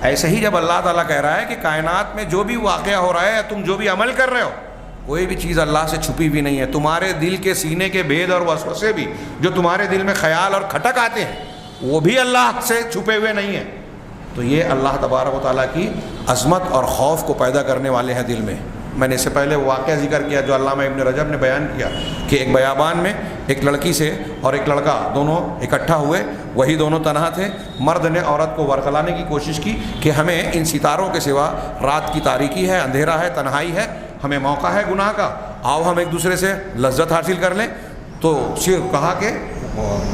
ایسے ہی جب اللہ تعالیٰ کہہ رہا ہے کہ کائنات میں جو بھی واقعہ ہو رہا ہے یا تم جو بھی عمل کر رہے ہو، کوئی بھی چیز اللہ سے چھپی بھی نہیں ہے، تمہارے دل کے سینے کے بھید اور وسوسے بھی، جو تمہارے دل میں خیال اور کھٹک آتے ہیں، وہ بھی اللہ سے چھپے ہوئے نہیں ہیں۔ تو یہ اللہ تبارک و تعالیٰ کی عظمت اور خوف کو پیدا کرنے والے ہیں دل میں۔ میں نے اس سے پہلے واقعہ ذکر کیا جو علامہ ابن رجب نے بیان کیا کہ ایک بیابان میں ایک لڑکی سے اور ایک لڑکا دونوں اکٹھا ہوئے، وہی دونوں تنہا تھے، مرد نے عورت کو ورغلانے کی کوشش کی کہ ہمیں ان ستاروں کے سوا رات کی تاریکی ہے، اندھیرا ہے، تنہائی ہے، ہمیں موقع ہے گناہ کا، آؤ ہم ایک دوسرے سے لذت حاصل کر لیں۔ تو کہا کہ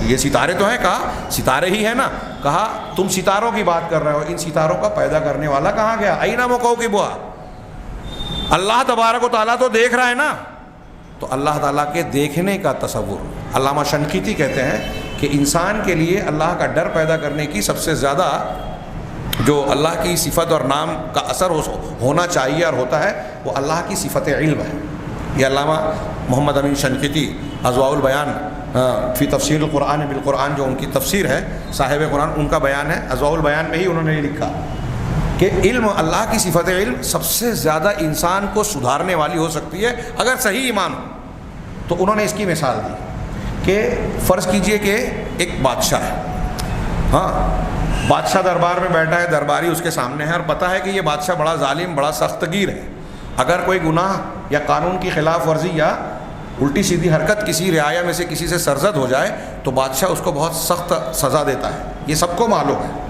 یہ ستارے تو ہیں، کہا ستارے ہی ہیں نا، کہا تم ستاروں کی بات کر رہے ہو، ان ستاروں کا پیدا کرنے والا کہاں گیا؟ اینا موکوکبھا، اللہ تبارک و تعالیٰ تو دیکھ رہا ہے نا۔ تو اللہ تعالیٰ کے دیکھنے کا تصور، علامہ شنقیطی کہتے ہیں کہ انسان کے لیے اللہ کا ڈر پیدا کرنے کی سب سے زیادہ جو اللہ کی صفت اور نام کا اثر ہونا چاہیے اور ہوتا ہے، وہ اللہ کی صفت علم ہے۔ یہ علامہ محمد امین شنقیطی اضواء البیان فی تفسیر القرآن بالقرآن، جو ان کی تفسیر ہے صاحب قرآن، ان کا بیان ہے، اضواء البیان میں ہی انہوں نے یہ لکھا کہ علم، اللہ کی صفت علم سب سے زیادہ انسان کو سدھارنے والی ہو سکتی ہے اگر صحیح ایمان ہو۔ تو انہوں نے اس کی مثال دی کہ فرض کیجئے کہ ایک بادشاہ ہے، ہاں بادشاہ دربار میں بیٹھا ہے، درباری اس کے سامنے ہے اور پتہ ہے کہ یہ بادشاہ بڑا ظالم، بڑا سخت گیر ہے، اگر کوئی گناہ یا قانون کی خلاف ورزی یا الٹی سیدھی حرکت کسی رعایا میں سے کسی سے سرزد ہو جائے تو بادشاہ اس کو بہت سخت سزا دیتا ہے، یہ سب کو معلوم ہے۔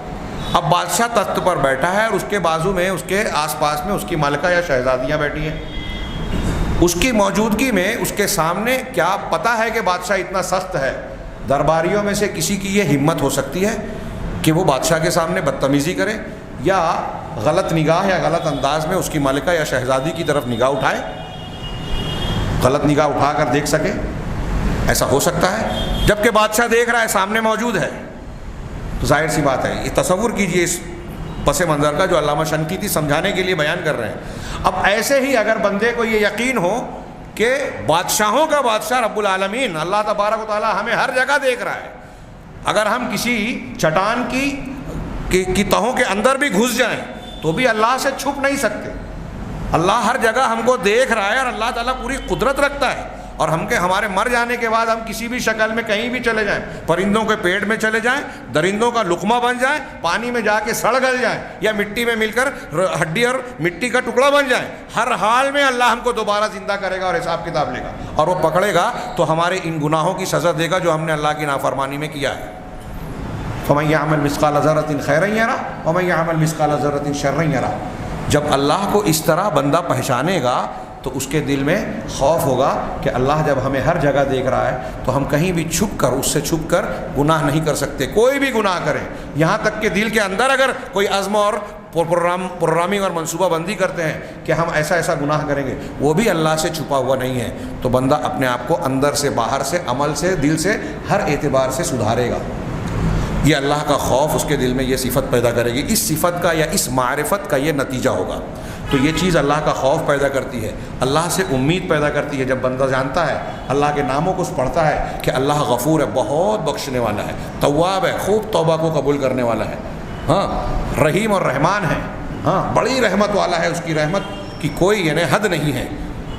اب بادشاہ تخت پر بیٹھا ہے اور اس کے بازو میں، اس کے آس پاس میں اس کی ملکہ یا شہزادیاں بیٹھی ہیں، اس کی موجودگی میں اس کے سامنے کیا پتہ ہے کہ بادشاہ اتنا سخت ہے، درباریوں میں سے کسی کی یہ ہمت ہو سکتی ہے کہ وہ بادشاہ کے سامنے بدتمیزی کرے یا غلط نگاہ یا غلط انداز میں اس کی ملکہ یا شہزادی کی طرف نگاہ اٹھائے، غلط نگاہ اٹھا کر دیکھ سکے؟ ایسا ہو سکتا ہے؟ جبکہ بادشاہ دیکھ رہا ہے، سامنے موجود ہے، تو ظاہر سی بات ہے، یہ تصور کیجئے اس پس منظر کا جو علامہ شنقیطی سمجھانے کے لیے بیان کر رہے ہیں۔ اب ایسے ہی اگر بندے کو یہ یقین ہو کہ بادشاہوں کا بادشاہ رب العالمین اللہ تبارک و تعالیٰ ہمیں ہر جگہ دیکھ رہا ہے، اگر ہم کسی چٹان کی تہوں کے اندر بھی گھس جائیں تو بھی اللہ سے چھپ نہیں سکتے، اللہ ہر جگہ ہم کو دیکھ رہا ہے اور اللہ تعالیٰ پوری قدرت رکھتا ہے، اور ہمارے مر جانے کے بعد ہم کسی بھی شکل میں کہیں بھی چلے جائیں، پرندوں کے پیٹ میں چلے جائیں، درندوں کا لقمہ بن جائیں، پانی میں جا کے سڑ گل جائیں یا مٹی میں مل کر ہڈی اور مٹی کا ٹکڑا بن جائیں، ہر حال میں اللہ ہم کو دوبارہ زندہ کرے گا اور حساب کتاب لے گا، اور وہ پکڑے گا تو ہمارے ان گناہوں کی سزا دے گا جو ہم نے اللہ کی نافرمانی میں کیا ہے۔ فَمَن يَعْمَلْ مِثْقَالَ ذَرَّةٍ خَيْرًا يَرَهُ وَمَن يَعْمَلْ مِثْقَالَ ذَرَّةٍ شَرًّا يَرَهُ۔ جب اللہ کو اس طرح بندہ پہچانے گا تو اس کے دل میں خوف ہوگا کہ اللہ جب ہمیں ہر جگہ دیکھ رہا ہے تو ہم کہیں بھی چھپ کر، اس سے چھپ کر گناہ نہیں کر سکتے، کوئی بھی گناہ کریں، یہاں تک کہ دل کے اندر اگر کوئی عزم اور پروگرامنگ اور منصوبہ بندی کرتے ہیں کہ ہم ایسا ایسا گناہ کریں گے، وہ بھی اللہ سے چھپا ہوا نہیں ہے، تو بندہ اپنے آپ کو اندر سے، باہر سے، عمل سے، دل سے، ہر اعتبار سے سدھارے گا۔ یہ اللہ کا خوف اس کے دل میں یہ صفت پیدا کرے گی، اس صفت کا یا اس معرفت کا یہ نتیجہ ہوگا۔ تو یہ چیز اللہ کا خوف پیدا کرتی ہے، اللہ سے امید پیدا کرتی ہے۔ جب بندہ جانتا ہے، اللہ کے ناموں کو پڑھتا ہے کہ اللہ غفور ہے، بہت بخشنے والا ہے، تواب ہے، خوب توبہ کو قبول کرنے والا ہے، ہاں رحیم اور رحمان ہے، ہاں بڑی رحمت والا ہے، اس کی رحمت کی کوئی یعنی حد نہیں ہے،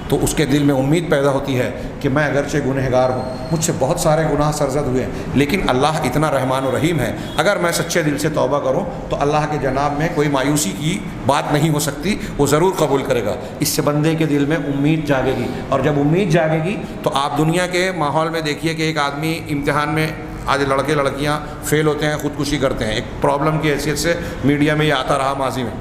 تو اس کے دل میں امید پیدا ہوتی ہے کہ میں اگرچہ گنہگار ہوں، مجھ سے بہت سارے گناہ سرزد ہوئے ہیں، لیکن اللہ اتنا رحمان و رحیم ہے، اگر میں سچے دل سے توبہ کروں تو اللہ کے جناب میں کوئی مایوسی کی بات نہیں ہو سکتی، وہ ضرور قبول کرے گا۔ اس سے بندے کے دل میں امید جاگے گی، اور جب امید جاگے گی تو آپ دنیا کے ماحول میں دیکھیے کہ ایک آدمی امتحان میں، آج لڑکے لڑکیاں فیل ہوتے ہیں، خودکشی کرتے ہیں، ایک پرابلم کی حیثیت سے میڈیا میں یہ آتا رہا ماضی میں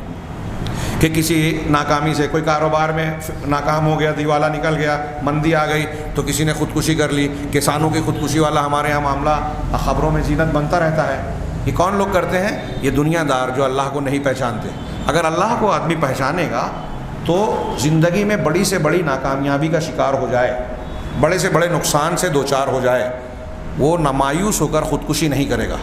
کہ کسی ناکامی سے، کوئی کاروبار میں ناکام ہو گیا، دیوالہ نکل گیا، مندی آ گئی تو کسی نے خودکشی کر لی۔ کسانوں کی خودکشی والا ہمارے یہاں معاملہ خبروں میں زینت بنتا رہتا ہے۔ یہ کون لوگ کرتے ہیں؟ یہ دنیا دار جو اللہ کو نہیں پہچانتے۔ اگر اللہ کو آدمی پہچانے گا تو زندگی میں بڑی سے بڑی ناکامیابی کا شکار ہو جائے، بڑے سے بڑے نقصان سے دوچار ہو جائے، وہ مایوس ہو کر خودکشی نہیں کرے گا۔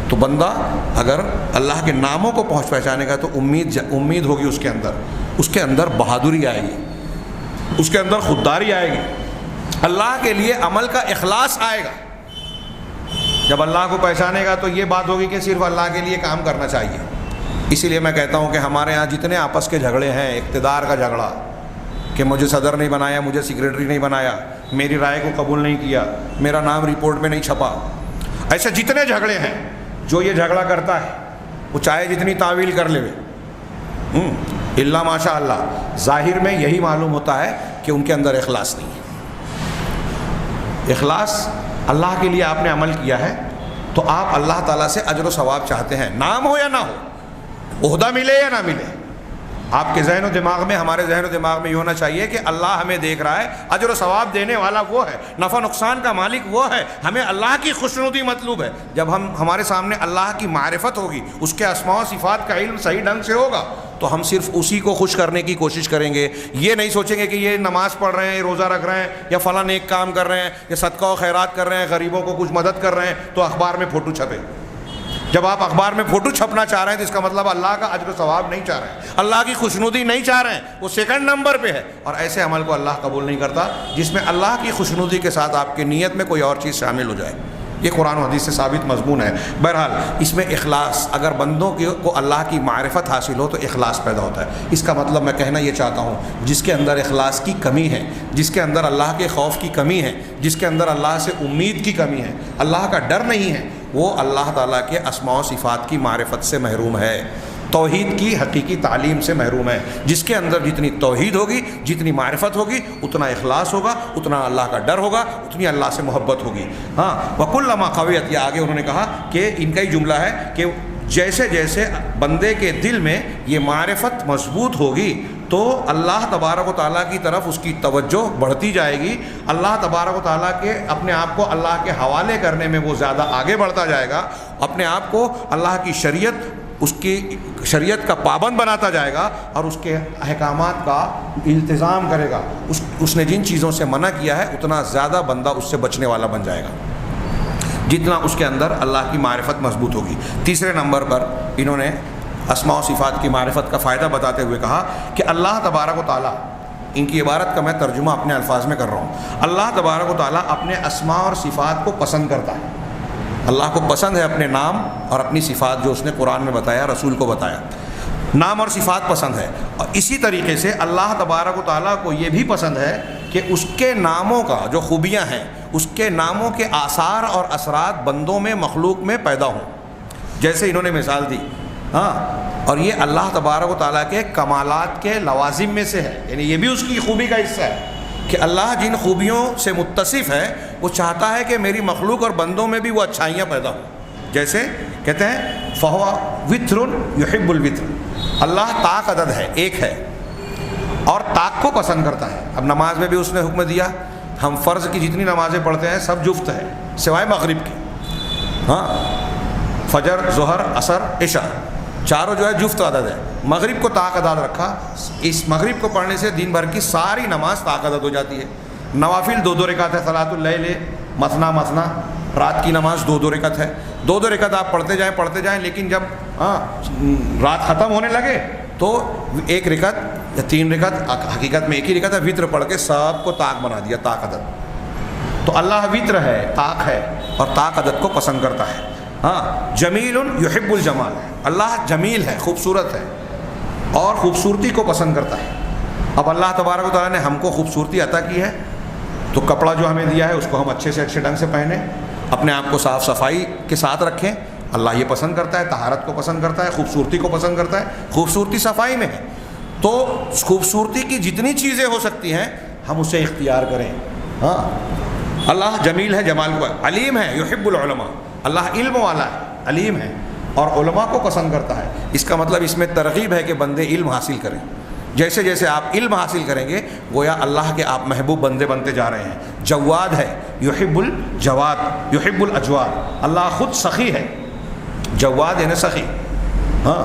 تو بندہ اگر اللہ کے ناموں کو پہچانے گا تو امید ہوگی اس کے اندر بہادری آئے گی، اس کے اندر خودداری آئے گی، اللہ کے لیے عمل کا اخلاص آئے گا۔ جب اللہ کو پہچانے گا تو یہ بات ہوگی کہ صرف اللہ کے لیے کام کرنا چاہیے۔ اسی لیے میں کہتا ہوں کہ ہمارے ہاں جتنے آپس کے جھگڑے ہیں، اقتدار کا جھگڑا کہ مجھے صدر نہیں بنایا، مجھے سیکریٹری نہیں بنایا، میری رائے کو قبول نہیں کیا، میرا نام رپورٹ میں نہیں چھپا، ایسے جتنے جھگڑے ہیں، جو یہ جھگڑا کرتا ہے وہ چاہے جتنی تعویل کر لے، الا ماشاء اللہ، ظاہر میں یہی معلوم ہوتا ہے کہ ان کے اندر اخلاص نہیں ہے۔ اخلاص، اللہ کے لیے آپ نے عمل کیا ہے تو آپ اللہ تعالیٰ سے اجر و ثواب چاہتے ہیں، نام ہو یا نہ ہو، عہدہ ملے یا نہ ملے۔ آپ کے ذہن و دماغ میں، ہمارے ذہن و دماغ میں یہ ہونا چاہیے کہ اللہ ہمیں دیکھ رہا ہے، اجر و ثواب دینے والا وہ ہے، نفع نقصان کا مالک وہ ہے، ہمیں اللہ کی خوشنودی مطلوب ہے۔ جب ہمارے سامنے اللہ کی معرفت ہوگی، اس کے اسماء و صفات کا علم صحیح ڈھنگ سے ہوگا تو ہم صرف اسی کو خوش کرنے کی کوشش کریں گے۔ یہ نہیں سوچیں گے کہ یہ نماز پڑھ رہے ہیں، روزہ رکھ رہے ہیں، یا فلاں نیک کام کر رہے ہیں، یا صدقہ و خیرات کر رہے ہیں، غریبوں کو کچھ مدد کر رہے ہیں تو اخبار میں فوٹو چھپے۔ جب آپ اخبار میں فوٹو چھپنا چاہ رہے ہیں تو اس کا مطلب اللہ کا اجر و ثواب نہیں چاہ رہے ہیں، اللہ کی خوشنودی نہیں چاہ رہے ہیں، وہ سیکنڈ نمبر پہ ہے۔ اور ایسے عمل کو اللہ قبول نہیں کرتا جس میں اللہ کی خوشنودی کے ساتھ آپ کی نیت میں کوئی اور چیز شامل ہو جائے۔ یہ قرآن و حدیث سے ثابت مضمون ہے۔ بہرحال اس میں اخلاص، اگر بندوں کو اللہ کی معرفت حاصل ہو تو اخلاص پیدا ہوتا ہے۔ اس کا مطلب میں کہنا یہ چاہتا ہوں، جس کے اندر اخلاص کی کمی ہے، جس کے اندر اللہ کے خوف کی کمی ہے، جس کے اندر اللہ سے امید کی کمی ہے، اللہ کا ڈر نہیں ہے، وہ اللہ تعالیٰ کے اسماء و صفات کی معرفت سے محروم ہے، توحید کی حقیقی تعلیم سے محروم ہے۔ جس کے اندر جتنی توحید ہوگی، جتنی معرفت ہوگی، اتنا اخلاص ہوگا، اتنا اللہ کا ڈر ہوگا، اتنی اللہ سے محبت ہوگی۔ ہاں، وَكُلَّمَا قَوِيَتْ، یہ آگے انہوں نے کہا کہ ان کا ہی جملہ ہے کہ جیسے جیسے بندے کے دل میں یہ معرفت مضبوط ہوگی تو اللہ تبارک و تعالیٰ کی طرف اس کی توجہ بڑھتی جائے گی، اللہ تبارک و تعالیٰ کے اپنے آپ کو اللہ کے حوالے کرنے میں وہ زیادہ آگے بڑھتا جائے گا، اپنے آپ کو اللہ کی شریعت، اس کی شریعت کا پابند بناتا جائے گا اور اس کے احکامات کا التزام کرے گا۔ اس نے جن چیزوں سے منع کیا ہے اتنا زیادہ بندہ اس سے بچنے والا بن جائے گا، جتنا اس کے اندر اللہ کی معرفت مضبوط ہوگی۔ تیسرے نمبر پر انہوں نے اسماء و صفات کی معرفت کا فائدہ بتاتے ہوئے کہا کہ اللہ تبارک و تعالیٰ، ان کی عبارت کا میں ترجمہ اپنے الفاظ میں کر رہا ہوں، اللہ تبارک و تعالیٰ اپنے اسماء اور صفات کو پسند کرتا ہے۔ اللہ کو پسند ہے اپنے نام اور اپنی صفات جو اس نے قرآن میں بتایا، رسول کو بتایا، نام اور صفات پسند ہے۔ اور اسی طریقے سے اللہ تبارک و تعالیٰ کو یہ بھی پسند ہے کہ اس کے ناموں کا جو خوبیاں ہیں، اس کے ناموں کے آثار اور اثرات بندوں میں، مخلوق میں پیدا ہوں۔ جیسے انہوں نے مثال دی، ہاں، اور یہ اللہ تبارک و تعالیٰ کے کمالات کے لوازم میں سے ہے، یعنی یہ بھی اس کی خوبی کا حصہ ہے کہ اللہ جن خوبیوں سے متصف ہے وہ چاہتا ہے کہ میری مخلوق اور بندوں میں بھی وہ اچھائیاں پیدا ہوں۔ جیسے کہتے ہیں فَهُوَ وِتْرٌ يُحِبُّ الْوِتْرَ، اللہ طاق عدد ہے، ایک ہے اور طاق کو پسند کرتا ہے۔ اب نماز میں بھی اس نے حکم دیا، ہم فرض کی جتنی نمازیں پڑھتے ہیں سب جفت ہے سوائے مغرب کی، ہاں، فجر، ظہر، عصر، عشاء، چاروں جو ہے جفت عدد ہے۔ مغرب کو طاق عدد رکھا، اس مغرب کو پڑھنے سے دن بھر کی ساری نماز طاق عدد ہو جاتی ہے۔ نوافل 2 رکعت ہے، صلاۃ اللیل مثنا مثنا، رات کی نماز 2 رکعت ہے، 2 رکعت آپ پڑھتے جائیں، لیکن جب رات ختم ہونے لگے تو 1 رکعت یا 3 رکعت، حقیقت میں 1 ہی رکعت ہے، وطر پڑھ کے سب کو طاق بنا دیا، طاق عدد۔ تو اللہ وطر ہے، طاق ہے اور طاق عدد کو پسند کرتا ہے۔ ہاں، جمیل یحب الجمال، اللہ جمیل ہے، خوبصورت ہے اور خوبصورتی کو پسند کرتا ہے۔ اب اللہ تبارک و تعالیٰ نے ہم کو خوبصورتی عطا کی ہے تو کپڑا جو ہمیں دیا ہے اس کو ہم اچھے سے اچھے ڈھنگ سے پہنیں، اپنے آپ کو صاف صفائی کے ساتھ رکھیں۔ اللہ یہ پسند کرتا ہے، طہارت کو پسند کرتا ہے، خوبصورتی کو پسند کرتا ہے۔ خوبصورتی صفائی میں ہے، تو خوبصورتی کی جتنی چیزیں ہو سکتی ہیں ہم اسے اختیار کریں۔ ہاں، اللہ جمیل ہے، جمال کو علیم ہے، یحب العلماء، اللہ علم والا ہے، علیم ہے اور علماء کو پسند کرتا ہے۔ اس کا مطلب اس میں ترغیب ہے کہ بندے علم حاصل کریں۔ جیسے جیسے آپ علم حاصل کریں گے گویا اللہ کے آپ محبوب بندے بنتے جا رہے ہیں۔ جواد ہے، یحب الجواد، یحب الاجواد، اللہ خود سخی ہے، جواد یعنی سخی، ہاں،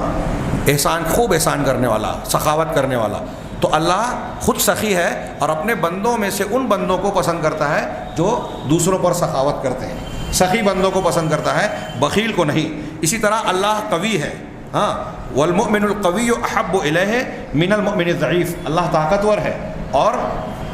احسان، خوب احسان کرنے والا، سخاوت کرنے والا۔ تو اللہ خود سخی ہے اور اپنے بندوں میں سے ان بندوں کو پسند کرتا ہے جو دوسروں پر سخاوت کرتے ہیں، سخی بندوں کو پسند کرتا ہے، بخیل کو نہیں۔ اسی طرح اللہ قوی ہے، ہاں، والمؤمن القوی احب الیہ من المؤمن الضعیف، اللہ طاقتور ہے اور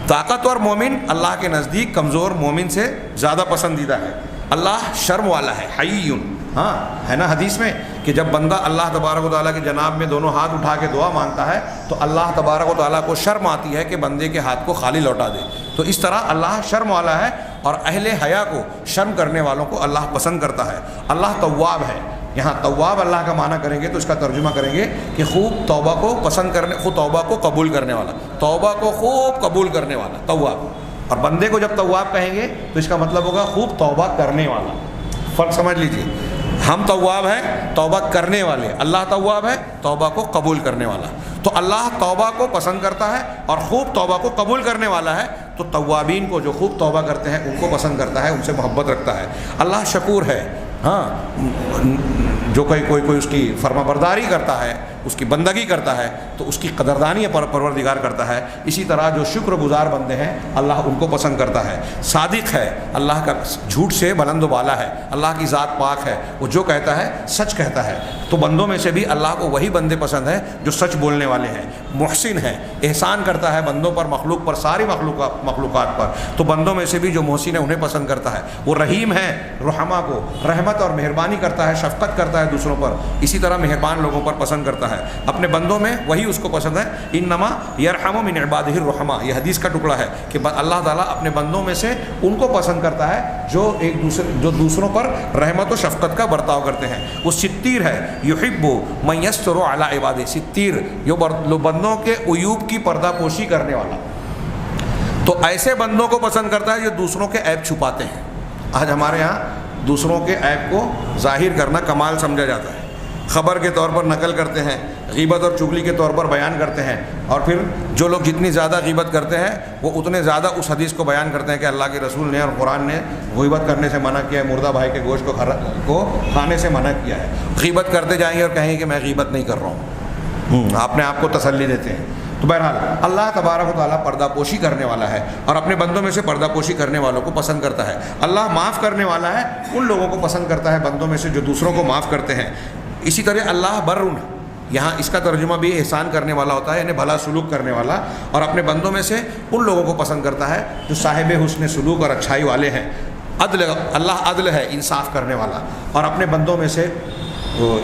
طاقتور مومن اللہ کے نزدیک کمزور مومن سے زیادہ پسندیدہ ہے۔ اللہ شرم والا ہے، حیی، ہاں، ہے نا حدیث میں کہ جب بندہ اللہ تبارک و تعالیٰ کے جناب میں دونوں ہاتھ اٹھا کے دعا مانگتا ہے تو اللہ تبارک و تعالیٰ کو شرم آتی ہے کہ بندے کے ہاتھ کو خالی لوٹا دے۔ تو اس طرح اللہ شرم والا ہے اور اہل حیا کو، شرم کرنے والوں کو اللہ پسند کرتا ہے۔ اللہ تواب ہے، یہاں تواب اللہ کا معنی کریں گے تو اس کا ترجمہ کریں گے کہ خوب توبہ کو پسند کرنے، خوب توبہ کو قبول کرنے والا، توبہ کو خوب قبول کرنے والا تواب۔ اور بندے کو جب تواب کہیں گے تو اس کا مطلب ہوگا خوب توبہ کرنے والا۔ فرق سمجھ لیجیے، ہم تواب ہیں، توبہ کرنے والے، اللہ تواب ہے، توبہ کو قبول کرنے والا۔ تو اللہ توبہ کو پسند کرتا ہے اور خوب توبہ کو قبول کرنے والا ہے، تو توابین کو جو خوب توبہ کرتے ہیں ان کو پسند کرتا ہے، ان سے محبت رکھتا ہے۔ اللہ شکور ہے، ہاں، جو کوئی اس کی فرما برداری کرتا ہے، اس کی بندگی کرتا ہے تو اس کی قدردانی پروردگار کرتا ہے۔ اسی طرح جو شکر گزار بندے ہیں اللہ ان کو پسند کرتا ہے۔ صادق ہے، اللہ کا جھوٹ سے بلند و بالا ہے، اللہ کی ذات پاک ہے، وہ جو کہتا ہے سچ کہتا ہے۔ تو بندوں میں سے بھی اللہ کو وہی بندے پسند ہیں جو سچ بولنے والے ہیں۔ محسن ہے، احسان کرتا ہے بندوں پر، مخلوق پر، ساری مخلوقات پر۔ تو بندوں میں سے بھی جو محسن ہے انہیں پسند کرتا ہے۔ وہ رحیم ہے، رحماء کو رحمت اور مہربانی کرتا ہے، شفقت کرتا ہے دوسروں پر، اسی طرح مہربان لوگوں پر پسند کرتا ہے۔ اپنے بندوں میں وہی اس کو پسند ہے۔ انما یرحم من عبادہ الرحماء، یہ حدیث کا ٹکڑا ہے کہ اللہ تعالیٰ اپنے بندوں میں سے ان کو پسند کرتا ہے جو دوسروں پر رحمت و شفقت کا برتاؤ کرتے ہیں۔ وہ ستیر ہے، یحب من یستر علی عبادہ، ستیر جو بندوں کے عیوب کی پردہ پوشی کرنے والا۔ تو ایسے بندوں کو پسند کرتا ہے جو دوسروں کے عیب چھپاتے ہیں۔ آج ہمارے ہاں دوسروں کے عیب کو ظاہر کرنا کمال سمجھا جاتا ہے، خبر کے طور پر نقل کرتے ہیں، غیبت اور چغلی کے طور پر بیان کرتے ہیں، اور پھر جو لوگ جتنی زیادہ غیبت کرتے ہیں وہ اتنے زیادہ اس حدیث کو بیان کرتے ہیں کہ اللہ کے رسول نے اور قرآن نے غیبت کرنے سے منع کیا ہے، مردہ بھائی کے گوشت کو کھانے سے منع کیا ہے۔ غیبت کرتے جائیں گے اور کہیں گے کہ میں غیبت نہیں کر رہا ہوں، اپنے آپ کو تسلی دیتے ہیں۔ تو بہرحال اللہ تبارک و تعالیٰ پردہ پوشی کرنے والا ہے اور اپنے بندوں میں سے پردہ پوشی کرنے والوں کو پسند کرتا ہے۔ اللہ معاف کرنے والا ہے، ان لوگوں کو پسند کرتا ہے بندوں میں سے جو دوسروں کو معاف کرتے ہیں۔ اسی طرح اللہ برٌ، یہاں اس کا ترجمہ بھی احسان کرنے والا ہوتا ہے، یعنی بھلا سلوک کرنے والا، اور اپنے بندوں میں سے ان لوگوں کو پسند کرتا ہے جو صاحب حسن سلوک اور اچھائی والے ہیں۔ عدل، اللہ عدل ہے، انصاف کرنے والا، اور اپنے بندوں میں سے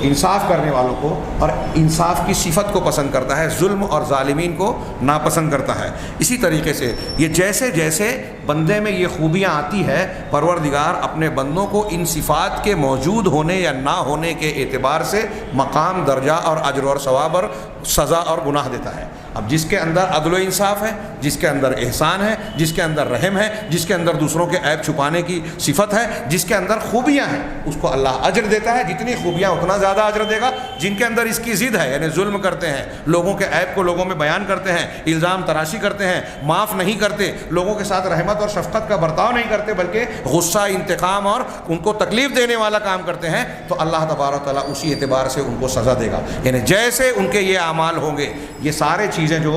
انصاف کرنے والوں کو اور انصاف کی صفت کو پسند کرتا ہے، ظلم اور ظالمین کو ناپسند کرتا ہے۔ اسی طریقے سے یہ جیسے جیسے بندے میں یہ خوبیاں آتی ہے، پروردگار اپنے بندوں کو ان صفات کے موجود ہونے یا نہ ہونے کے اعتبار سے مقام، درجہ اور اجر اور ثواب اور سزا اور گناہ دیتا ہے۔ اب جس کے اندر عدل و انصاف ہے، جس کے اندر احسان ہے، جس کے اندر رحم ہے، جس کے اندر دوسروں کے عیب چھپانے کی صفت ہے، جس کے اندر خوبیاں ہیں، اس کو اللہ اجر دیتا ہے۔ جتنی خوبیاں اتنا زیادہ اجر دے گا۔ جن کے اندر اس کی ضد ہے، یعنی ظلم کرتے ہیں، لوگوں کے عیب کو لوگوں میں بیان کرتے ہیں، الزام تراشی کرتے ہیں، معاف نہیں کرتے، لوگوں کے ساتھ رحمت اور شفقت کا برتاؤ نہیں کرتے، بلکہ غصہ، انتقام اور ان کو تکلیف دینے والا کام کرتے ہیں، تو اللہ تبارک و تعالیٰ اسی اعتبار سے ان کو سزا دے گا۔ یعنی جیسے ان کے یہ اعمال ہوں گے، یہ سارے چیزیں جو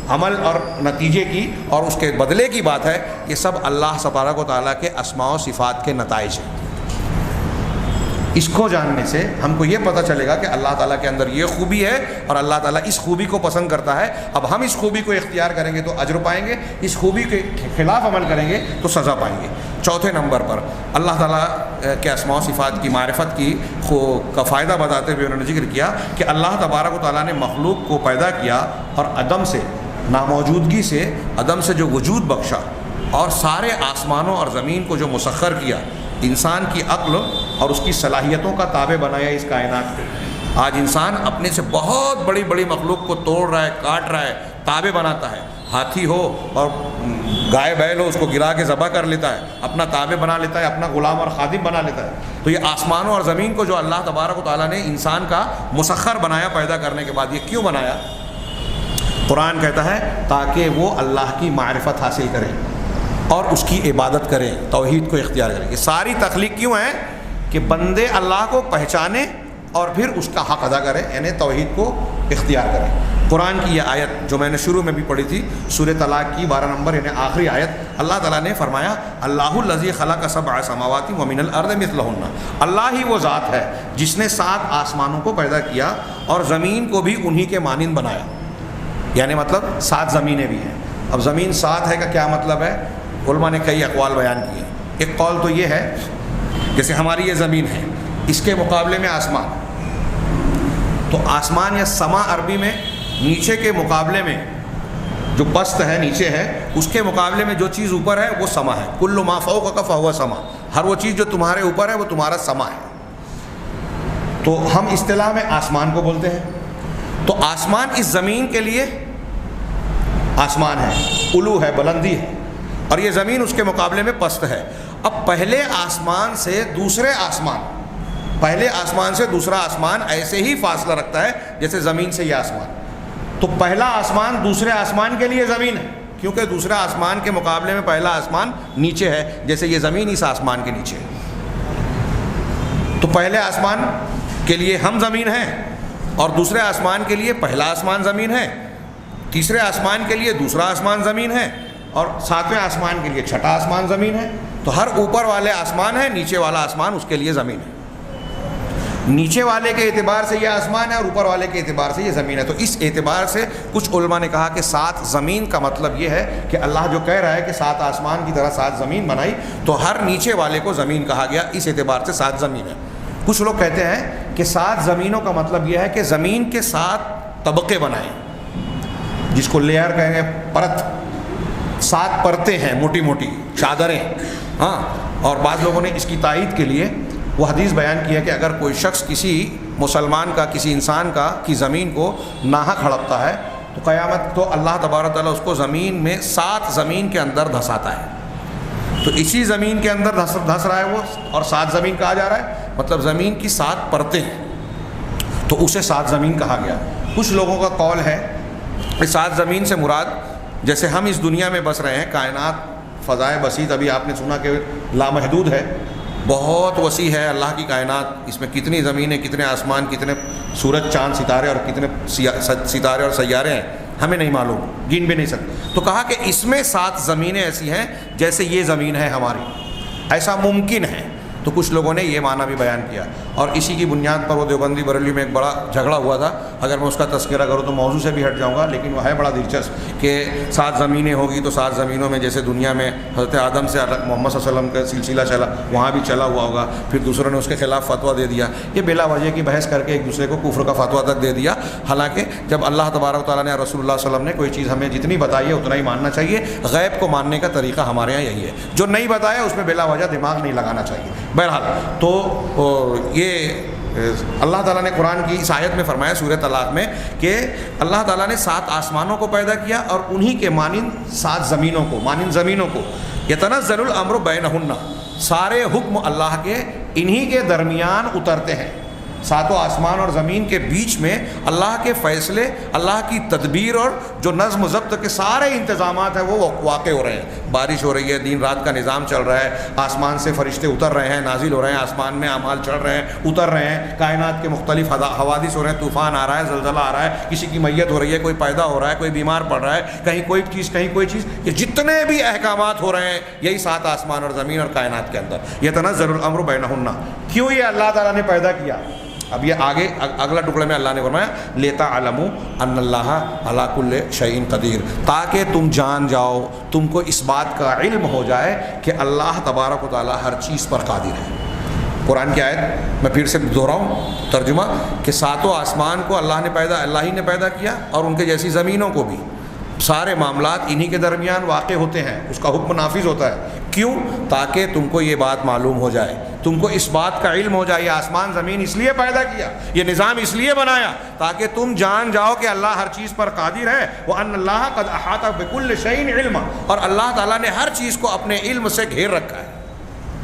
عمل اور نتیجے کی اور اس کے بدلے کی بات ہے، یہ سب اللہ تبارک و تعالیٰ کے اسماء و صفات کے نتائج ہیں۔ اس کو جاننے سے ہم کو یہ پتہ چلے گا کہ اللہ تعالیٰ کے اندر یہ خوبی ہے اور اللہ تعالیٰ اس خوبی کو پسند کرتا ہے۔ اب ہم اس خوبی کو اختیار کریں گے تو اجر پائیں گے، اس خوبی کے خلاف عمل کریں گے تو سزا پائیں گے۔ چوتھے نمبر پر اللہ تعالیٰ کے اسماء و صفات کی معرفت کی کا فائدہ بتاتے ہوئے انہوں نے ذکر کیا کہ اللہ تبارک و تعالیٰ نے مخلوق کو پیدا کیا اور عدم سے ناموجودگی سے، عدم سے جو وجود بخشا، اور سارے آسمانوں اور زمین کو جو مسخر کیا، انسان کی عقل اور اس کی صلاحیتوں کا تابع بنایا اس کائنات کو۔ آج انسان اپنے سے بہت بڑی بڑی مخلوق کو توڑ رہا ہے، کاٹ رہا ہے، تابع بناتا ہے۔ ہاتھی ہو اور گائے بیل ہو، اس کو گرا کے ذبح کر لیتا ہے، اپنا تابع بنا لیتا ہے، اپنا غلام اور خادم بنا لیتا ہے۔ تو یہ آسمانوں اور زمین کو جو اللہ تبارک و تعالیٰ نے انسان کا مسخر بنایا پیدا کرنے کے بعد، یہ کیوں بنایا؟ قرآن کہتا ہے تاکہ وہ اللہ کی معرفت حاصل کریں اور اس کی عبادت کریں، توحید کو اختیار کریں۔ یہ ساری تخلیق کیوں ہے؟ کہ بندے اللہ کو پہچانیں اور پھر اس کا حق ادا کریں، یعنی توحید کو اختیار کریں۔ قرآن کی یہ آیت جو میں نے شروع میں بھی پڑھی تھی، سورہ طلاق کی 12 نمبر یعنی آخری آیت، اللہ تعالیٰ نے فرمایا اللہ الذی خلق سبع سماوات ومن الارض مثلہن، اللہ ہی وہ ذات ہے جس نے 7 آسمانوں کو پیدا کیا اور زمین کو بھی انہی کے مانند بنایا، یعنی مطلب 7 زمینیں بھی ہیں۔ اب زمین 7 ہے کا کیا مطلب ہے؟ علماء نے کئی اقوال بیان کیے۔ ایک قول تو یہ ہے جیسے ہماری یہ زمین ہے، اس کے مقابلے میں آسمان، تو آسمان یا سما عربی میں نیچے کے مقابلے میں جو پست ہے، نیچے ہے، اس کے مقابلے میں جو چیز اوپر ہے وہ سما ہے۔ کل ما فوقک فہو سما، ہر وہ چیز جو تمہارے اوپر ہے وہ تمہارا سما ہے۔ تو ہم اصطلاح میں آسمان کو بولتے ہیں۔ تو آسمان اس زمین کے لیے آسمان ہے، علو ہے، بلندی ہے، اور یہ زمین اس کے مقابلے میں پست ہے۔ اب پہلے آسمان سے دوسرے آسمان، پہلے آسمان سے دوسرا آسمان ایسے ہی فاصلہ رکھتا ہے جیسے زمین سے یہ آسمان۔ تو پہلا آسمان دوسرے آسمان کے لیے زمین ہے، کیونکہ دوسرے آسمان کے مقابلے میں پہلا آسمان نیچے ہے، جیسے یہ زمین اس آسمان کے نیچے ہے۔ تو پہلے آسمان کے لیے ہم زمین ہیں، اور دوسرے آسمان کے لیے پہلا آسمان زمین ہے، تیسرے آسمان کے لیے دوسرا آسمان زمین ہے، اور 7ویں آسمان کے لیے چھٹا آسمان زمین ہے۔ تو ہر اوپر والے آسمان ہے، نیچے والا آسمان اس کے لیے زمین ہے۔ نیچے والے کے اعتبار سے یہ آسمان ہے اور اوپر والے کے اعتبار سے یہ زمین ہے۔ تو اس اعتبار سے کچھ علماء نے کہا کہ 7 زمین کا مطلب یہ ہے کہ اللہ جو کہہ رہا ہے کہ 7 آسمان کی طرح 7 زمین بنائی، تو ہر نیچے والے کو زمین کہا گیا، اس اعتبار سے 7 زمین ہے۔ کچھ لوگ کہتے ہیں کہ 7 زمینوں کا مطلب یہ ہے کہ زمین کے 7 طبقے بنائے، جس کو لیئر کہیں گے، پرت، 7 پرتیں ہیں، موٹی موٹی چادریں۔ ہاں، اور بعض لوگوں نے اس کی تائید کے لیے وہ حدیث بیان کی ہے کہ اگر کوئی شخص کسی مسلمان کا، کسی انسان کا کی زمین کو ناحق ہڑپتا ہے تو قیامت تو اللہ تبارک تعالیٰ اس کو زمین میں 7 زمین کے اندر دھساتا ہے۔ تو اسی زمین کے اندر دھس رہا ہے وہ، اور 7 زمین کہا جا رہا ہے، مطلب زمین کی 7 پرتیں ہیں، تو اسے 7 زمین کہا گیا۔ کچھ لوگوں کا قول ہے کہ 7 زمین سے مراد جیسے ہم اس دنیا میں بس رہے ہیں، کائنات فضائے بسیط ابھی آپ نے سنا کہ لامحدود ہے، بہت وسیع ہے اللہ کی کائنات، اس میں کتنی زمینیں، کتنے آسمان، کتنے سورج چاند ستارے اور کتنے ستارے اور سیارے ہیں، ہمیں نہیں معلوم، گن بھی نہیں سکتے۔ تو کہا کہ اس میں 7 زمینیں ایسی ہیں جیسے یہ زمین ہے ہماری، ایسا ممکن ہے۔ تو کچھ لوگوں نے یہ معنی بھی بیان کیا، اور اسی کی بنیاد پر وہ دیوبندی بریلوی میں ایک بڑا جھگڑا ہوا تھا۔ اگر میں اس کا تذکرہ کروں تو موضوع سے بھی ہٹ جاؤں گا، لیکن وہ ہے بڑا دلچسپ کہ 7 زمینیں ہوگی تو 7 زمینوں میں جیسے دنیا میں حضرت آدم سے محمد صلی اللہ علیہ وسلم کا سلسلہ چلا، وہاں بھی چلا ہوا ہوگا، پھر دوسروں نے اس کے خلاف فتویٰ دے دیا، یہ بلا وجہ کی بحث کر کے ایک دوسرے کو کفر کا فتویٰ تک دے دیا۔ حالانکہ جب اللہ تبارک و تعالیٰ نے، رسول اللہ صلی اللہ علیہ وسلم نے کوئی چیز ہمیں جتنی بتائی ہے اتنا ہی ماننا چاہیے۔ غیب کو ماننے کا طریقہ ہمارے یہاں یہی ہے، جو نہیں بتایا اس میں بلا وجہ دماغ نہیں لگانا چاہیے۔ بہرحال تو یہ اللہ تعالیٰ نے قرآن کی اس آیت میں فرمایا سورہ طلاق میں کہ اللہ تعالیٰ نے 7 آسمانوں کو پیدا کیا اور انہی کے مانند 7 زمینوں کو، مانند زمینوں کو، یتنزل الامر بینہن، سارے حکم اللہ کے انہی کے درمیان اترتے ہیں۔ 7 آسمان اور زمین کے بیچ میں اللہ کے فیصلے، اللہ کی تدبیر اور جو نظم و ضبط کے سارے انتظامات ہیں وہ واقع ہو رہے ہیں۔ بارش ہو رہی ہے، دن رات کا نظام چل رہا ہے، آسمان سے فرشتے اتر رہے ہیں، نازل ہو رہے ہیں، آسمان میں اعمال چڑھ رہے ہیں، اتر رہے ہیں، کائنات کے مختلف حوادث ہو رہے ہیں، طوفان آ رہا ہے، زلزلہ آ رہا ہے، کسی کی میت ہو رہی ہے، کوئی پیدا ہو رہا ہے، کوئی بیمار پڑ رہا ہے، کہیں کوئی چیز، کہیں کوئی چیز، یہ جتنے بھی احکامات ہو رہے ہیں یہی 7 آسمان اور زمین اور کائنات کے اندر۔ یتنزل الامر بینہن، کیوں یہ اللہ تعالیٰ نے پیدا کیا؟ اب یہ آگے اگلا ٹکڑے میں اللہ نے فرمایا لِتَعْلَمُوا أَنَّ اللَّهَ عَلَىٰ كُلِّ شَيْءٍ قَدِيرٌ، تاکہ تم جان جاؤ، تم کو اس بات کا علم ہو جائے کہ اللہ تبارک و تعالیٰ ہر چیز پر قادر ہے۔ قرآن کی آیت میں پھر سے دہراؤں ترجمہ کہ 7 آسمان کو اللہ ہی نے پیدا کیا، اور ان کے جیسی زمینوں کو بھی، سارے معاملات انہی کے درمیان واقع ہوتے ہیں، اس کا حکم نافذ ہوتا ہے۔ کیوں؟ تاکہ تم کو یہ بات معلوم ہو جائے، تم کو اس بات کا علم ہو جائے۔ یہ آسمان زمین اس لیے پیدا کیا، یہ نظام اس لیے بنایا تاکہ تم جان جاؤ کہ اللہ ہر چیز پر قادر ہے، وَأَنَّ اللَّهَ قَدْ أَحَاطَ بِكُلِّ شَيْءٍ عِلْمًا، اور اللہ تعالیٰ نے ہر چیز کو اپنے علم سے گھیر رکھا ہے۔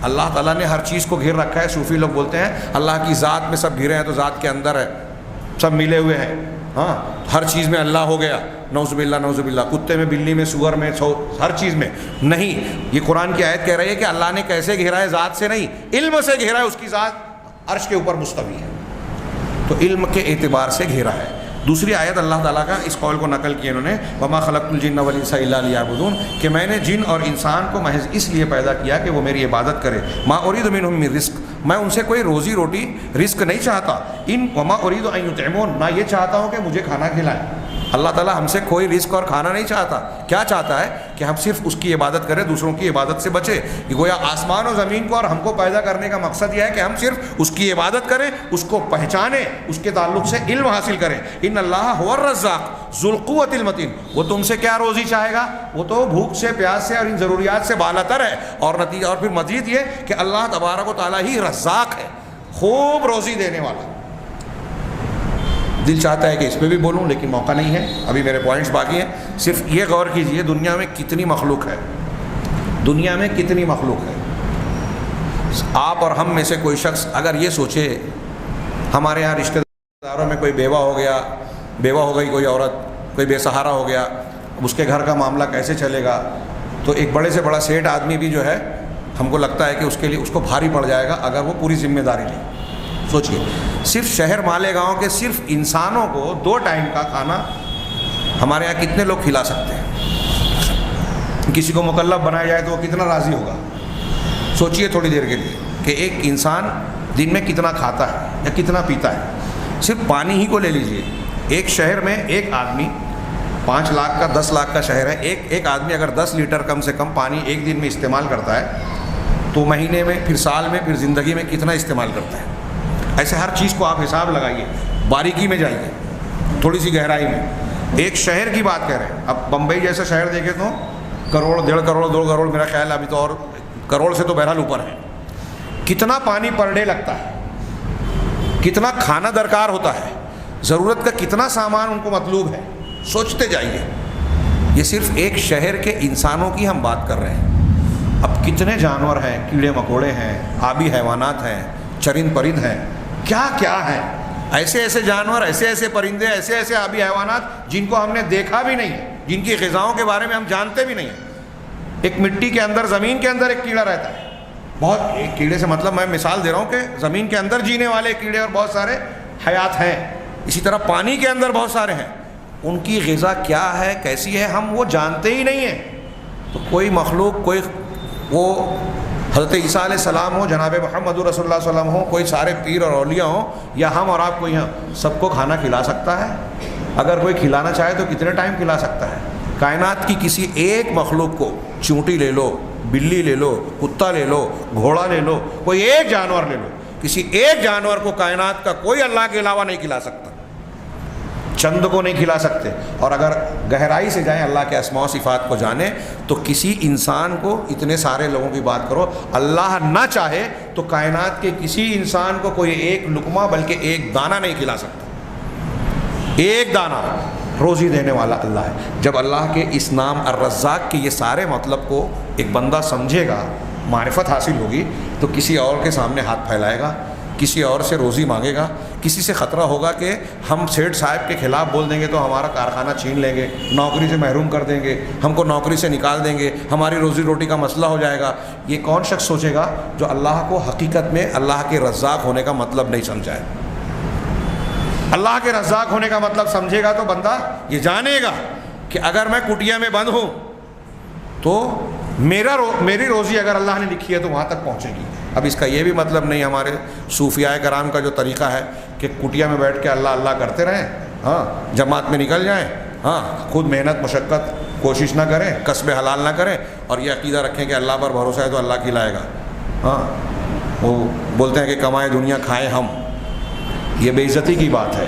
اللہ تعالیٰ نے ہر چیز کو گھیر رکھا ہے۔ صوفی لوگ بولتے ہیں اللہ کی ذات میں سب گھرے ہیں، تو ذات کے اندر ہے، سب ملے ہوئے ہیں، ہاں ہر چیز میں اللہ ہو گیا، نعوذ باللہ نعوذ باللہ، کتے میں، بلی میں، سور میں، ہر چیز میں نہیں۔ یہ قرآن کی آیت کہہ رہی ہے کہ اللہ نے کیسے گھیرا ہے؟ ذات سے نہیں، علم سے گھیرا ہے۔ اس کی ذات عرش کے اوپر مستوی ہے، تو علم کے اعتبار سے گھیرا ہے۔ دوسری آیت اللہ تعالیٰ کا اس قول کو نقل کیا انہوں نے، وما خلقت الجن والانس الا لیعبدون، کہ میں نے جن اور انسان کو محض اس لیے پیدا کیا کہ وہ میری عبادت کرے۔ ما اريد منهم من رزق، میں ان سے کوئی روزی روٹی رزق نہیں چاہتا۔ وما اريد ان يطعمون، نہ یہ چاہتا ہوں کہ مجھے کھانا کھلائیں۔ اللہ تعالیٰ ہم سے کوئی رزق اور کھانا نہیں چاہتا، کیا چاہتا ہے کہ ہم صرف اس کی عبادت کریں، دوسروں کی عبادت سے بچے۔ گویا آسمان و زمین کو اور ہم کو پیدا کرنے کا مقصد یہ ہے کہ ہم صرف اس کی عبادت کریں، اس کو پہچانیں، اس کے تعلق سے علم حاصل کریں۔ ان اللہ هو الرزاق ذو القوة المتین، وہ تم سے کیا روزی چاہے گا؟ وہ تو بھوک سے، پیاس سے اور ان ضروریات سے بالاتر ہے۔ اور نتیجہ اور پھر مزید یہ کہ اللہ تبارک و تعالیٰ ہی رزاق ہے، خوب روزی دینے والا۔ دل چاہتا ہے کہ اس پہ بھی بولوں لیکن موقع نہیں ہے، ابھی میرے پوائنٹس باقی ہیں۔ صرف یہ غور کیجئے دنیا میں کتنی مخلوق ہے، دنیا میں کتنی مخلوق ہے۔ آپ اور ہم میں سے کوئی شخص اگر یہ سوچے ہمارے یہاں رشتہ داروں میں کوئی بیوہ ہو گیا، بیوہ ہو گئی کوئی عورت، کوئی بے سہارا ہو گیا، اب اس کے گھر کا معاملہ کیسے چلے گا؟ تو ایک بڑے سے بڑا سیٹ آدمی بھی جو ہے ہم کو لگتا ہے کہ اس کے لیے اس کو بھاری پڑ جائے گا اگر وہ پوری ذمہ داری لے۔ سوچئے صرف شہر مالیگاؤں کے صرف انسانوں کو 2 ٹائم کا کھانا ہمارے یہاں کتنے لوگ کھلا سکتے ہیں؟ کسی کو مکلف بنایا جائے تو وہ کتنا راضی ہوگا؟ سوچئے تھوڑی دیر کے لیے کہ ایک انسان دن میں کتنا کھاتا ہے یا کتنا پیتا ہے۔ صرف پانی ہی کو لے لیجئے، ایک شہر میں ایک آدمی 5 لاکھ کا 10 لاکھ کا شہر ہے، ایک آدمی اگر 10 لیٹر کم سے کم پانی ایک دن میں استعمال کرتا ہے تو مہینے میں، پھر سال میں، پھر زندگی میں کتنا استعمال کرتا ہے؟ ایسے ہر چیز کو آپ حساب لگائیے، باریکی میں جائیے، تھوڑی سی گہرائی میں۔ ایک شہر کی بات کر رہے ہیں، اب بمبئی جیسا شہر دیکھیں تو کروڑ، 1.5 کروڑ، 2 کروڑ، میرا خیال ہے ابھی تو اور کروڑ سے تو بہرحال اوپر ہے۔ کتنا پانی پر ڈے لگتا ہے، کتنا کھانا درکار ہوتا ہے، ضرورت کا کتنا سامان ان کو مطلوب ہے، سوچتے جائیے۔ یہ صرف ایک شہر کے انسانوں کی ہم بات کر رہے ہیں، اب کتنے جانور ہیں، کیڑے مکوڑے ہیں، آبی حیوانات ہیں، چرند پرند ہیں، کیا کیا ہیں، ایسے ایسے جانور، ایسے ایسے پرندے، ایسے ایسے آبی حیوانات جن کو ہم نے دیکھا بھی نہیں ہے، جن کی غذاؤں کے بارے میں ہم جانتے بھی نہیں ہیں۔ ایک مٹی کے اندر، زمین کے اندر ایک کیڑا رہتا ہے، بہت، ایک کیڑے سے مطلب میں مثال دے رہا ہوں کہ زمین کے اندر جینے والے کیڑے اور بہت سارے حیات ہیں۔ اسی طرح پانی کے اندر بہت سارے ہیں، ان کی غذا کیا ہے، کیسی ہے، ہم وہ جانتے ہی نہیں ہیں۔ تو کوئی مخلوق، کوئی وہ حضرت عیسیٰ علیہ السلام ہو، جناب محمد رسول اللہ صلی اللہ علیہ وسلم ہو، کوئی سارے پیر اور اولیاء ہوں، یا ہم اور آپ کوئی ہیں، سب کو کھانا کھلا سکتا ہے؟ اگر کوئی کھلانا چاہے تو کتنے ٹائم کھلا سکتا ہے؟ کائنات کی کسی ایک مخلوق کو، چونٹی لے لو، بلی لے لو، کتا لے لو، گھوڑا لے لو، کوئی ایک جانور لے لو، کسی ایک جانور کو کائنات کا کوئی اللہ کے علاوہ نہیں کھلا سکتا، چند کو نہیں کھلا سکتے۔ اور اگر گہرائی سے جائیں، اللہ کے اسماء و صفات کو جانیں، تو کسی انسان کو، اتنے سارے لوگوں کی بات کرو، اللہ نہ چاہے تو کائنات کے کسی انسان کو کوئی ایک لقمہ بلکہ ایک دانہ نہیں کھلا سکتا، ایک دانہ۔ روزی دینے والا اللہ ہے۔ جب اللہ کے اس نام الرزاق کے یہ سارے مطلب کو ایک بندہ سمجھے گا، معرفت حاصل ہوگی، تو کسی اور کے سامنے ہاتھ پھیلائے گا، کسی اور سے روزی مانگے گا۔ کسی سے خطرہ ہوگا کہ ہم سیٹھ صاحب کے خلاف بول دیں گے تو ہمارا کارخانہ چھین لیں گے، نوکری سے محروم کر دیں گے، ہم کو نوکری سے نکال دیں گے، ہماری روزی روٹی کا مسئلہ ہو جائے گا۔ یہ کون شخص سوچے گا جو اللہ کو حقیقت میں اللہ کے رزاق ہونے کا مطلب نہیں سمجھا ہے؟ اللہ کے رزاق ہونے کا مطلب سمجھے گا تو بندہ یہ جانے گا کہ اگر میں کٹیا میں بند ہوں تو میری روزی اگر اللہ نے لکھی ہے تو وہاں تک پہنچے گی۔ اب اس کا یہ بھی مطلب نہیں، ہمارے صوفیاء کرام کا جو طریقہ ہے کہ کٹیا میں بیٹھ کے اللہ اللہ کرتے رہیں، ہاں جماعت میں نکل جائیں، ہاں خود محنت مشقت کوشش نہ کریں، کسب حلال نہ کریں، اور یہ عقیدہ رکھیں کہ اللہ پر بھروسہ ہے تو اللہ کھلائے گا۔ ہاں وہ بولتے ہیں کہ کمائے دنیا کھائیں ہم، یہ بے عزتی کی بات ہے۔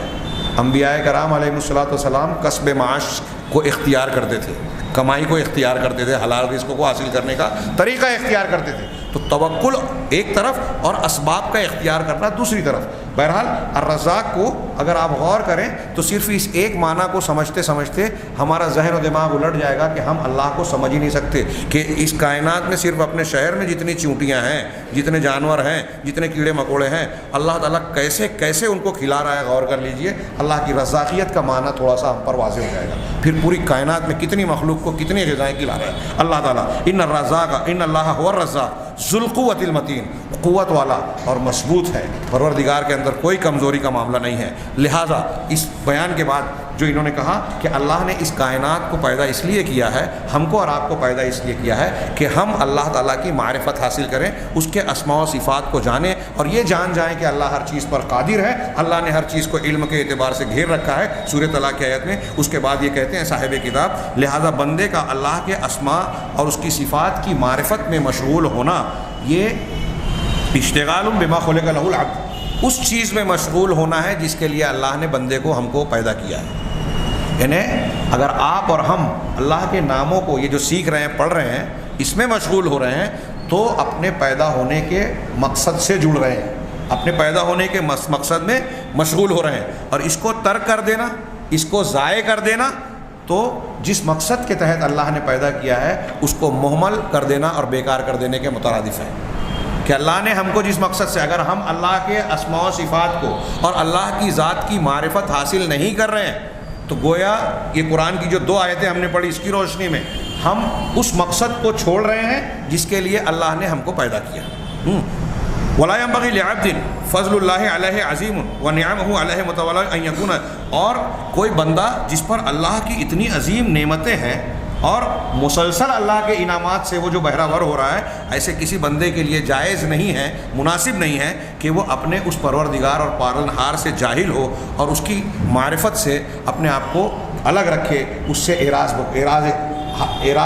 انبیاء کرام علیہ الصلوۃ والسلام کسب معاش کو اختیار کرتے تھے، کمائی کو اختیار کرتے تھے، حلال رزق کو حاصل کرنے کا طریقہ اختیار کرتے تھے. تو توکل ایک طرف اور اسباب کا اختیار کرنا دوسری طرف. بہرحال الرزاق کو اگر آپ غور کریں تو صرف اس ایک معنی کو سمجھتے سمجھتے ہمارا ذہن و دماغ الٹ جائے گا کہ ہم اللہ کو سمجھ ہی نہیں سکتے کہ اس کائنات میں صرف اپنے شہر میں جتنی چونٹیاں ہیں، جتنے جانور ہیں، جتنے کیڑے مکوڑے ہیں، اللہ تعالیٰ کیسے کیسے ان کو کھلا رہا ہے. غور کر لیجئے، اللہ کی رزاقیت کا معنی تھوڑا سا ہم پر واضح ہو جائے گا. پھر پوری کائنات میں کتنی مخلوق کو کتنی غذائیں کھلا رہا ہے اللہ تعالیٰ. ان الرزاق ان اللہ هو الرزاق ذو القوۃ المتین، قوت والا اور مضبوط ہے. پروردگار کے اندر کوئی کمزوری کا معاملہ نہیں ہے. لہٰذا اس بیان کے بعد جو انہوں نے کہا کہ اللہ نے اس کائنات کو پیدا اس لیے کیا ہے، ہم کو اور آپ کو پیدا اس لیے کیا ہے کہ ہم اللہ تعالیٰ کی معرفت حاصل کریں، اس کے اسماء و صفات کو جانیں اور یہ جان جائیں کہ اللہ ہر چیز پر قادر ہے. اللہ نے ہر چیز کو علم کے اعتبار سے گھیر رکھا ہے سورہ طلاق کی آیت میں. اس کے بعد یہ کہتے ہیں صاحب کتاب، لہذا بندے کا اللہ کے اسماء اور اس کی صفات کی معرفت میں مشغول ہونا یہ اشتغال بما خلق لہ العبد، اس چیز میں مشغول ہونا ہے جس کے لیے اللہ نے بندے کو ہم کو پیدا کیا ہے. یعنی اگر آپ اور ہم اللہ کے ناموں کو یہ جو سیکھ رہے ہیں، پڑھ رہے ہیں، اس میں مشغول ہو رہے ہیں تو اپنے پیدا ہونے کے مقصد سے جڑ رہے ہیں، اپنے پیدا ہونے کے مقصد میں مشغول ہو رہے ہیں. اور اس کو ترک کر دینا، اس کو ضائع کر دینا تو جس مقصد کے تحت اللہ نے پیدا کیا ہے اس کو مہمل کر دینا اور بیکار کر دینے کے مترادف ہے. کہ اللہ نے ہم کو جس مقصد سے، اگر ہم اللہ کے اسماء و صفات کو اور اللہ کی ذات کی معرفت حاصل نہیں کر رہے ہیں تو گویا یہ قرآن کی جو 2 آیتیں ہم نے پڑھی اس کی روشنی میں ہم اس مقصد کو چھوڑ رہے ہیں جس کے لیے اللہ نے ہم کو پیدا کیا. وَلَا يَنبَغِي لِعَبْدٍ فَضْلُ اللَّهِ عَلَيْهِ عَظِيمٌ وَنِعَمُهُ عَلَيْهِ مُتَوَالِّةٌ أَن يَكُونَ، اور کوئی بندہ جس پر اللہ کی اتنی عظیم نعمتیں ہیں اور مسلسل اللہ کے انعامات سے وہ جو بہرہ ور ہو رہا ہے، ایسے کسی بندے کے لیے جائز نہیں ہے، مناسب نہیں ہے کہ وہ اپنے اس پروردگار اور پالنہار سے جاہل ہو اور اس کی معرفت سے اپنے آپ کو الگ رکھے، اس سے اعراض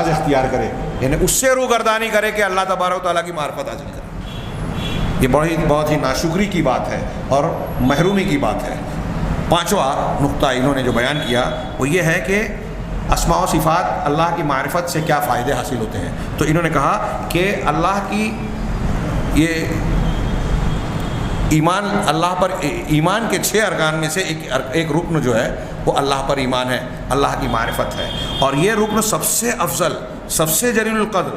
اختیار کرے، یعنی اس سے روگردانی کرے کہ اللہ تبارک و تعالیٰ کی معرفت حاصل کرے. یہ بہت ہی ناشکری کی بات ہے اور محرومی کی بات ہے. 5واں نقطہ انہوں نے جو بیان کیا وہ یہ ہے کہ اسماء و صفات اللہ کی معرفت سے کیا فائدے حاصل ہوتے ہیں. تو انہوں نے کہا کہ اللہ کی یہ ایمان، اللہ پر ایمان کے 6 ارکان میں سے ایک رکن جو ہے وہ اللہ پر ایمان ہے، اللہ کی معرفت ہے. اور یہ رکن سب سے افضل، سب سے جلیل القدر،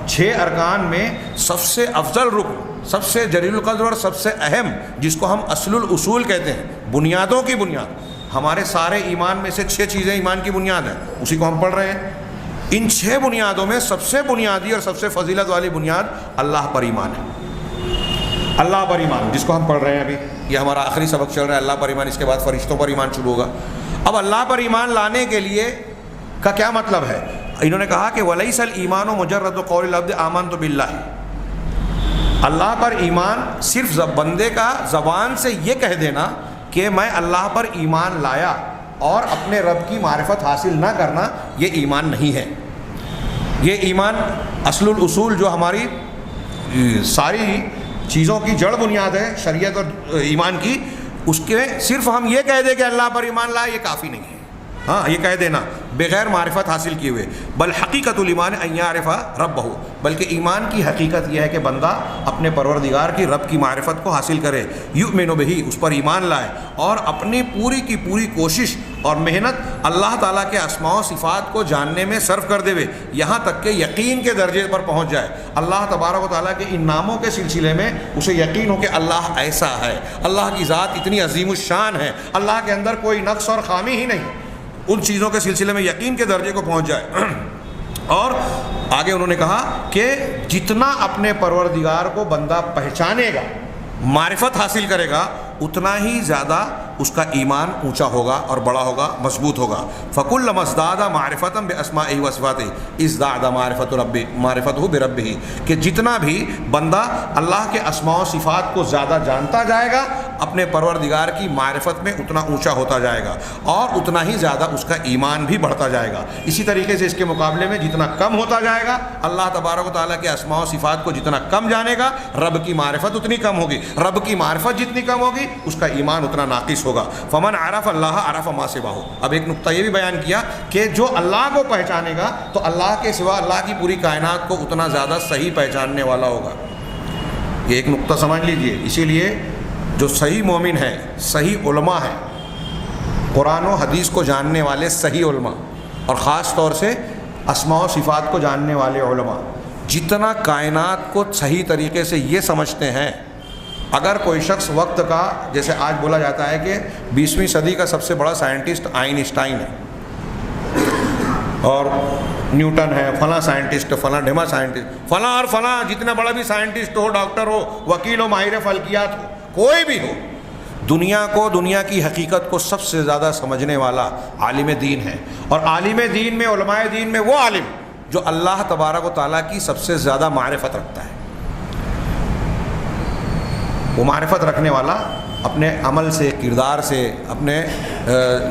6 ارکان میں سب سے افضل رکن، سب سے جلیل القدر اور سب سے اہم، جس کو ہم اصل الاصول کہتے ہیں، بنیادوں کی بنیاد. ہمارے سارے ایمان میں سے 6 چیزیں ایمان کی بنیاد ہیں، اسی کو ہم پڑھ رہے ہیں. ان 6 بنیادوں میں سب سے بنیادی اور سب سے فضیلت والی بنیاد اللہ پر ایمان ہے. اللہ پر ایمان جس کو ہم پڑھ رہے ہیں ابھی، یہ ہمارا آخری سبق چل رہا ہے اللہ پر ایمان. اس کے بعد فرشتوں پر ایمان شروع ہوگا. اب اللہ پر ایمان لانے کے لیے کا کیا مطلب ہے؟ انہوں نے کہا کہ وَلَيْسَ الْإِيمَانُ مُجَرَّدُ قَوْلِ الْعَبْدِ آمَنْتُ بِاللَّهِ، اللہ پر ایمان صرف بندے کا زبان سے یہ کہہ دینا کہ میں اللہ پر ایمان لایا اور اپنے رب کی معرفت حاصل نہ کرنا، یہ ایمان نہیں ہے. یہ ایمان اصل الاصول جو ہماری ساری چیزوں کی جڑ بنیاد ہے شریعت اور ایمان کی، اس کے صرف ہم یہ کہہ دیں کہ اللہ پر ایمان لائے، یہ کافی نہیں ہے. یہ کہہ دینا بغیر معرفت حاصل کیے ہوئے. بل حقیقت الایمان ان یعرف ربہ، بلکہ ایمان کی حقیقت یہ ہے کہ بندہ اپنے پروردگار کی رب کی معرفت کو حاصل کرے، یؤمن بہ، اس پر ایمان لائے اور اپنی پوری کی پوری کوشش اور محنت اللہ تعالیٰ کے اسماء و صفات کو جاننے میں صرف کر دے، یہاں تک کہ یقین کے درجے پر پہنچ جائے. اللہ تبارک و تعالیٰ کے ان ناموں کے سلسلے میں اسے یقین ہو کہ اللہ ایسا ہے، اللہ کی ذات اتنی عظیم الشان ہے، اللہ کے اندر کوئی نقص اور خامی ہی نہیں. ان چیزوں کے سلسلے میں یقین کے درجے کو پہنچ جائے. اور آگے انہوں نے کہا کہ جتنا اپنے پروردگار کو بندہ پہچانے گا، معرفت حاصل کرے گا، اتنا ہی زیادہ اس کا ایمان اونچا ہوگا اور بڑا ہوگا، مضبوط ہوگا. فَكُلَّمَا ازْدَادَ مَعْرِفَةً بِأَسْمَائِهِ وَصِفَاتِهِ ازْدَادَ مَعْرِفَتُهُ بِرَبِّهِ، کہ جتنا بھی بندہ اللہ کے اسماء و صفات کو زیادہ جانتا جائے گا، اپنے پروردگار کی معرفت میں اتنا اونچا ہوتا جائے گا اور اتنا ہی زیادہ اس کا ایمان بھی بڑھتا جائے گا۔ اسی طریقے سے اس کے مقابلے میں جتنا کم ہوتا جائے گا، اللہ تبارک و تعالیٰ کے اسماء و صفات کو جتنا کم جانے گا، رب کی معرفت اتنی کم ہوگی، رب کی معرفت جتنی کم ہوگی اس کا ایمان اتنا ناقص ہوگا۔ فمن عرف اللہ عرف ما سواہ۔ اب ایک نقطہ یہ بھی بیان کیا کہ جو اللہ کو پہچانے گا تو اللہ کے سوا اللہ کی پوری کائنات کو اتنا زیادہ صحیح پہچاننے والا ہوگا۔ یہ ایک نقطہ سمجھ لیجئے۔ اسی لیے جو صحیح مومن ہے، صحیح علماء ہیں، قرآن و حدیث کو جاننے والے صحیح علماء، اور خاص طور سے اسماء و صفات کو جاننے والے علماء، جتنا کائنات کو صحیح طریقے سے یہ سمجھتے ہیں، اگر کوئی شخص وقت کا، جیسے آج بولا جاتا ہے کہ 20ویں صدی کا سب سے بڑا سائنٹسٹ آئنسٹائن ہے اور نیوٹن ہے، فلاں سائنٹسٹ، فلاں ڈھیما سائنٹسٹ، فلاں اور فلاں، جتنا بڑا بھی سائنٹسٹ ہو، ڈاکٹر ہو، وکیل ہو، ماہر فلکیات ہو، کوئی بھی ہو، دنیا کو، دنیا کی حقیقت کو سب سے زیادہ سمجھنے والا عالم دین ہے۔ اور عالم دین میں، علماء دین میں وہ عالم جو اللہ تبارک و تعالیٰ کی سب سے زیادہ معرفت رکھتا ہے۔ وہ معرفت رکھنے والا اپنے عمل سے، کردار سے، اپنے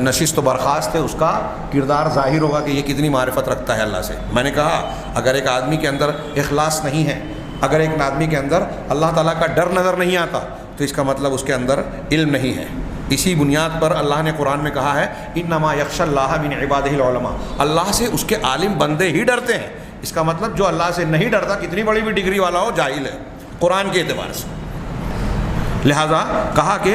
نشست و برخاست سے اس کا کردار ظاہر ہوگا کہ یہ کتنی معرفت رکھتا ہے اللہ سے۔ میں نے کہا اگر ایک آدمی کے اندر اخلاص نہیں ہے، اگر ایک آدمی کے اندر اللہ تعالیٰ کا ڈر نظر نہیں آتا تو اس کا مطلب اس کے اندر علم نہیں ہے۔ اسی بنیاد پر اللہ نے قرآن میں کہا ہے انما یخشی اللہ من عبادہ العلماء، اللہ سے اس کے عالم بندے ہی ڈرتے ہیں۔ اس کا مطلب جو اللہ سے نہیں ڈرتا، کتنی بڑی بھی ڈگری والا ہو، جاہل ہے قرآن کے اعتبار سے۔ لہذا کہا کہ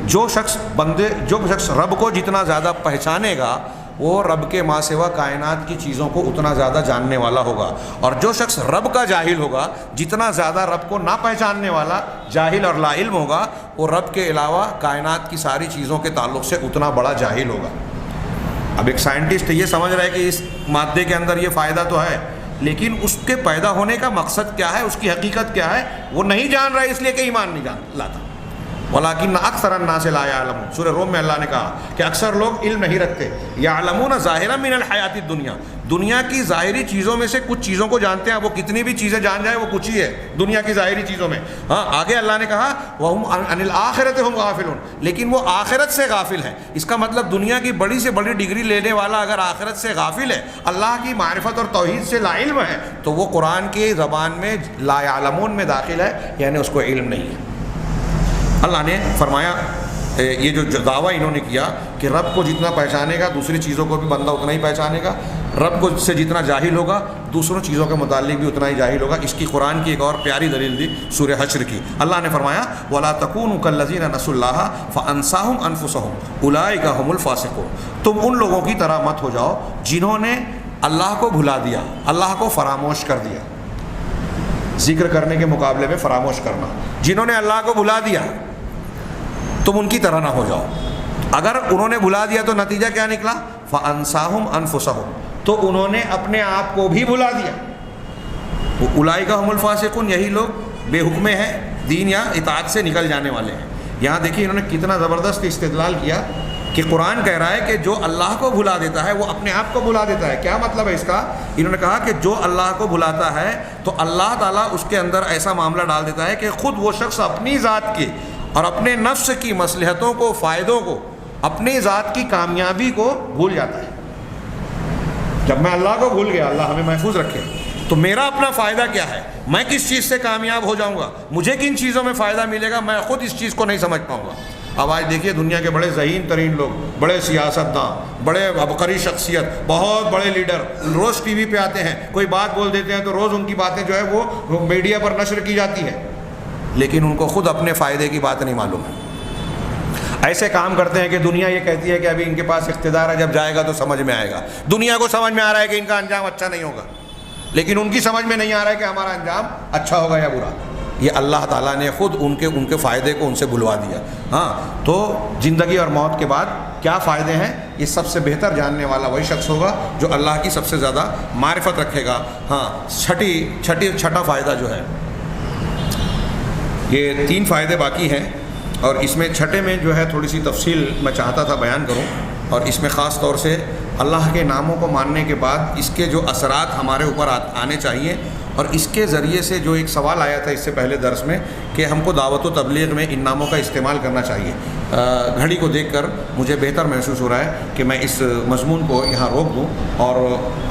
جو شخص رب کو جتنا زیادہ پہچانے گا وہ رب کے ما سوا کائنات کی چیزوں کو اتنا زیادہ جاننے والا ہوگا، اور جو شخص رب کا جاہل ہوگا، جتنا زیادہ رب کو نہ پہچاننے والا جاہل اور لا علم ہوگا، وہ رب کے علاوہ کائنات کی ساری چیزوں کے تعلق سے اتنا بڑا جاہل ہوگا۔ اب ایک سائنٹسٹ یہ سمجھ رہا ہے کہ اس مادے کے اندر یہ فائدہ تو ہے، لیکن اس کے پیدا ہونے کا مقصد کیا ہے، اس کی حقیقت کیا ہے، وہ نہیں جان رہا ہے، اس لیے کہ ایمان نہیں جان لاتا۔ وَلَٰكِنَّ أَكْثَرَ النَّاسِ لَا يَعْلَمُونَ، سورہ روم میں اللہ نے کہا کہ اکثر لوگ علم نہیں رکھتے۔ يَعْلَمُونَ ظَاهِرًا مِنَ الْحَيَاةِ الدُّنْيَا، دنیا کی ظاہری چیزوں میں سے کچھ چیزوں کو جانتے ہیں، وہ کتنی بھی چیزیں جان جائے وہ کچھ ہی ہے دنیا کی ظاہری چیزوں میں۔ ہاں آگے اللہ نے کہا وَهُمْ عَنِ الْآخِرَةِ هُمْ غَافِلُونَ، لیکن وہ آخرت سے غافل ہے۔ اس کا مطلب دنیا کی بڑی سے بڑی ڈگری لینے والا اگر آخرت سے غافل ہے، اللہ کی معرفت اور توحید سے لا علم ہے، تو وہ قرآن کی زبان میں لا يعلمون میں داخل ہے، یعنی اس کو علم نہیں ہے۔ اللہ نے فرمایا یہ جو دعویٰ انہوں نے کیا کہ رب کو جتنا پہچانے گا دوسری چیزوں کو بھی بندہ اتنا ہی پہچانے گا، رب کو سے جتنا جاہل ہوگا دوسروں چیزوں کے متعلق بھی اتنا ہی جاہل ہوگا۔ اس کی قرآن کی ایک اور پیاری دلیل دی سورہ حشر کی۔ اللہ نے فرمایا وَلَا تَكُونُوا كَالَّذِينَ نَسُوا اللَّهَ فَأَنسَاهُمْ أَنفُسَهُمْ أُولَٰئِكَ هُمُ الْفَاسِقُونَ، تم ان لوگوں کی طرح مت ہو جاؤ جنہوں نے اللہ کو بھلا دیا، اللہ کو فراموش کر دیا۔ ذکر کرنے کے مقابلے میں فراموش کرنا، جنہوں نے اللہ کو بھلا دیا تم ان کی طرح نہ ہو جاؤ۔ اگر انہوں نے بھلا دیا تو نتیجہ کیا نکلا؟ فَأَنسَاهُمْ أَنفُسَهُمْ، تو انہوں نے اپنے آپ کو بھی بھلا دیا۔ اولئک هم الفاسقون، یہی لوگ بے حکمے ہیں، دین یا اطاعت سے نکل جانے والے ہیں۔ یہاں دیکھیے انہوں نے کتنا زبردست استدلال کیا کہ قرآن کہہ رہا ہے کہ جو اللہ کو بھلا دیتا ہے وہ اپنے آپ کو بھلا دیتا ہے۔ کیا مطلب ہے اس کا؟ انہوں نے کہا کہ جو اللہ کو بھلاتا ہے تو اللہ تعالیٰ اس کے اندر ایسا معاملہ ڈال دیتا ہے کہ خود وہ شخص اپنی ذات کی اور اپنے نفس کی مصلحتوں کو، فائدوں کو، اپنی ذات کی کامیابی کو بھول جاتا ہے۔ جب میں اللہ کو بھول گیا، اللہ ہمیں محفوظ رکھے، تو میرا اپنا فائدہ کیا ہے، میں کس چیز سے کامیاب ہو جاؤں گا، مجھے کن چیزوں میں فائدہ ملے گا، میں خود اس چیز کو نہیں سمجھ پاؤں گا۔ اب آج دیکھیے دنیا کے بڑے ذہین ترین لوگ، بڑے سیاستداں، بڑے عبقری شخصیت، بہت بڑے لیڈر روز ٹی وی پہ آتے ہیں، کوئی بات بول دیتے ہیں تو روز ان کی باتیں جو ہے وہ میڈیا پر نشر کی جاتی ہے، لیکن ان کو خود اپنے فائدے کی بات نہیں معلوم ہے۔ ایسے کام کرتے ہیں کہ دنیا یہ کہتی ہے کہ ابھی ان کے پاس اقتدار ہے، جب جائے گا تو سمجھ میں آئے گا۔ دنیا کو سمجھ میں آ رہا ہے کہ ان کا انجام اچھا نہیں ہوگا، لیکن ان کی سمجھ میں نہیں آ رہا ہے کہ ہمارا انجام اچھا ہوگا یا برا۔ یہ اللہ تعالیٰ نے خود ان کے فائدے کو ان سے بلوا دیا۔ ہاں، تو زندگی اور موت کے بعد کیا فائدے ہیں، یہ سب سے بہتر جاننے والا وہی شخص ہوگا جو اللہ کی سب سے زیادہ معرفت رکھے گا۔ ہاں، چھٹا فائدہ جو ہے، یہ 3 فائدے باقی ہیں، اور اس میں چھٹے میں جو ہے تھوڑی سی تفصیل میں چاہتا تھا بیان کروں، اور اس میں خاص طور سے اللہ کے ناموں کو ماننے کے بعد اس کے جو اثرات ہمارے اوپر آنے چاہیے اور اس کے ذریعے سے جو ایک سوال آیا تھا اس سے پہلے درس میں کہ ہم کو دعوت و تبلیغ میں ان ناموں کا استعمال کرنا چاہیے، گھڑی کو دیکھ کر مجھے بہتر محسوس ہو رہا ہے کہ میں اس مضمون کو یہاں روک دوں اور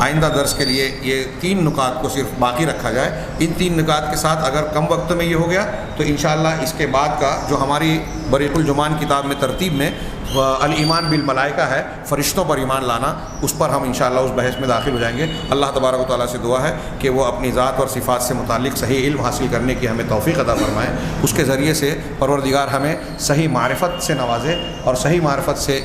آئندہ درس کے لیے یہ 3 نکات کو صرف باقی رکھا جائے۔ ان 3 نکات کے ساتھ اگر کم وقت میں یہ ہو گیا تو انشاءاللہ اس کے بعد کا جو ہماری بریق الجمان کتاب میں ترتیب میں الایمان بالملائکہ ہے، فرشتوں پر ایمان لانا، اس پر ہم انشاءاللہ اس بحث میں داخل ہو جائیں گے۔ اللہ تبارک و تعالیٰ سے دعا ہے کہ وہ اپنی ذات اور صفات سے متعلق صحیح علم حاصل کرنے کی ہمیں توفیق عطا فرمائے، اس کے ذریعے سے پروردگار ہمیں صحیح معرفت سے نوازے اور صحیح معرفت سے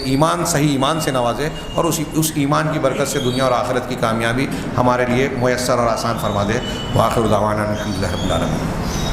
صحیح ایمان سے نوازے، اور اس ایمان کی برکت سے دنیا اور آخرت کی کامیابی ہمارے لیے میسر اور آسان فرما دے۔ وآخر دعوانا الحمدللہ رب العالمین۔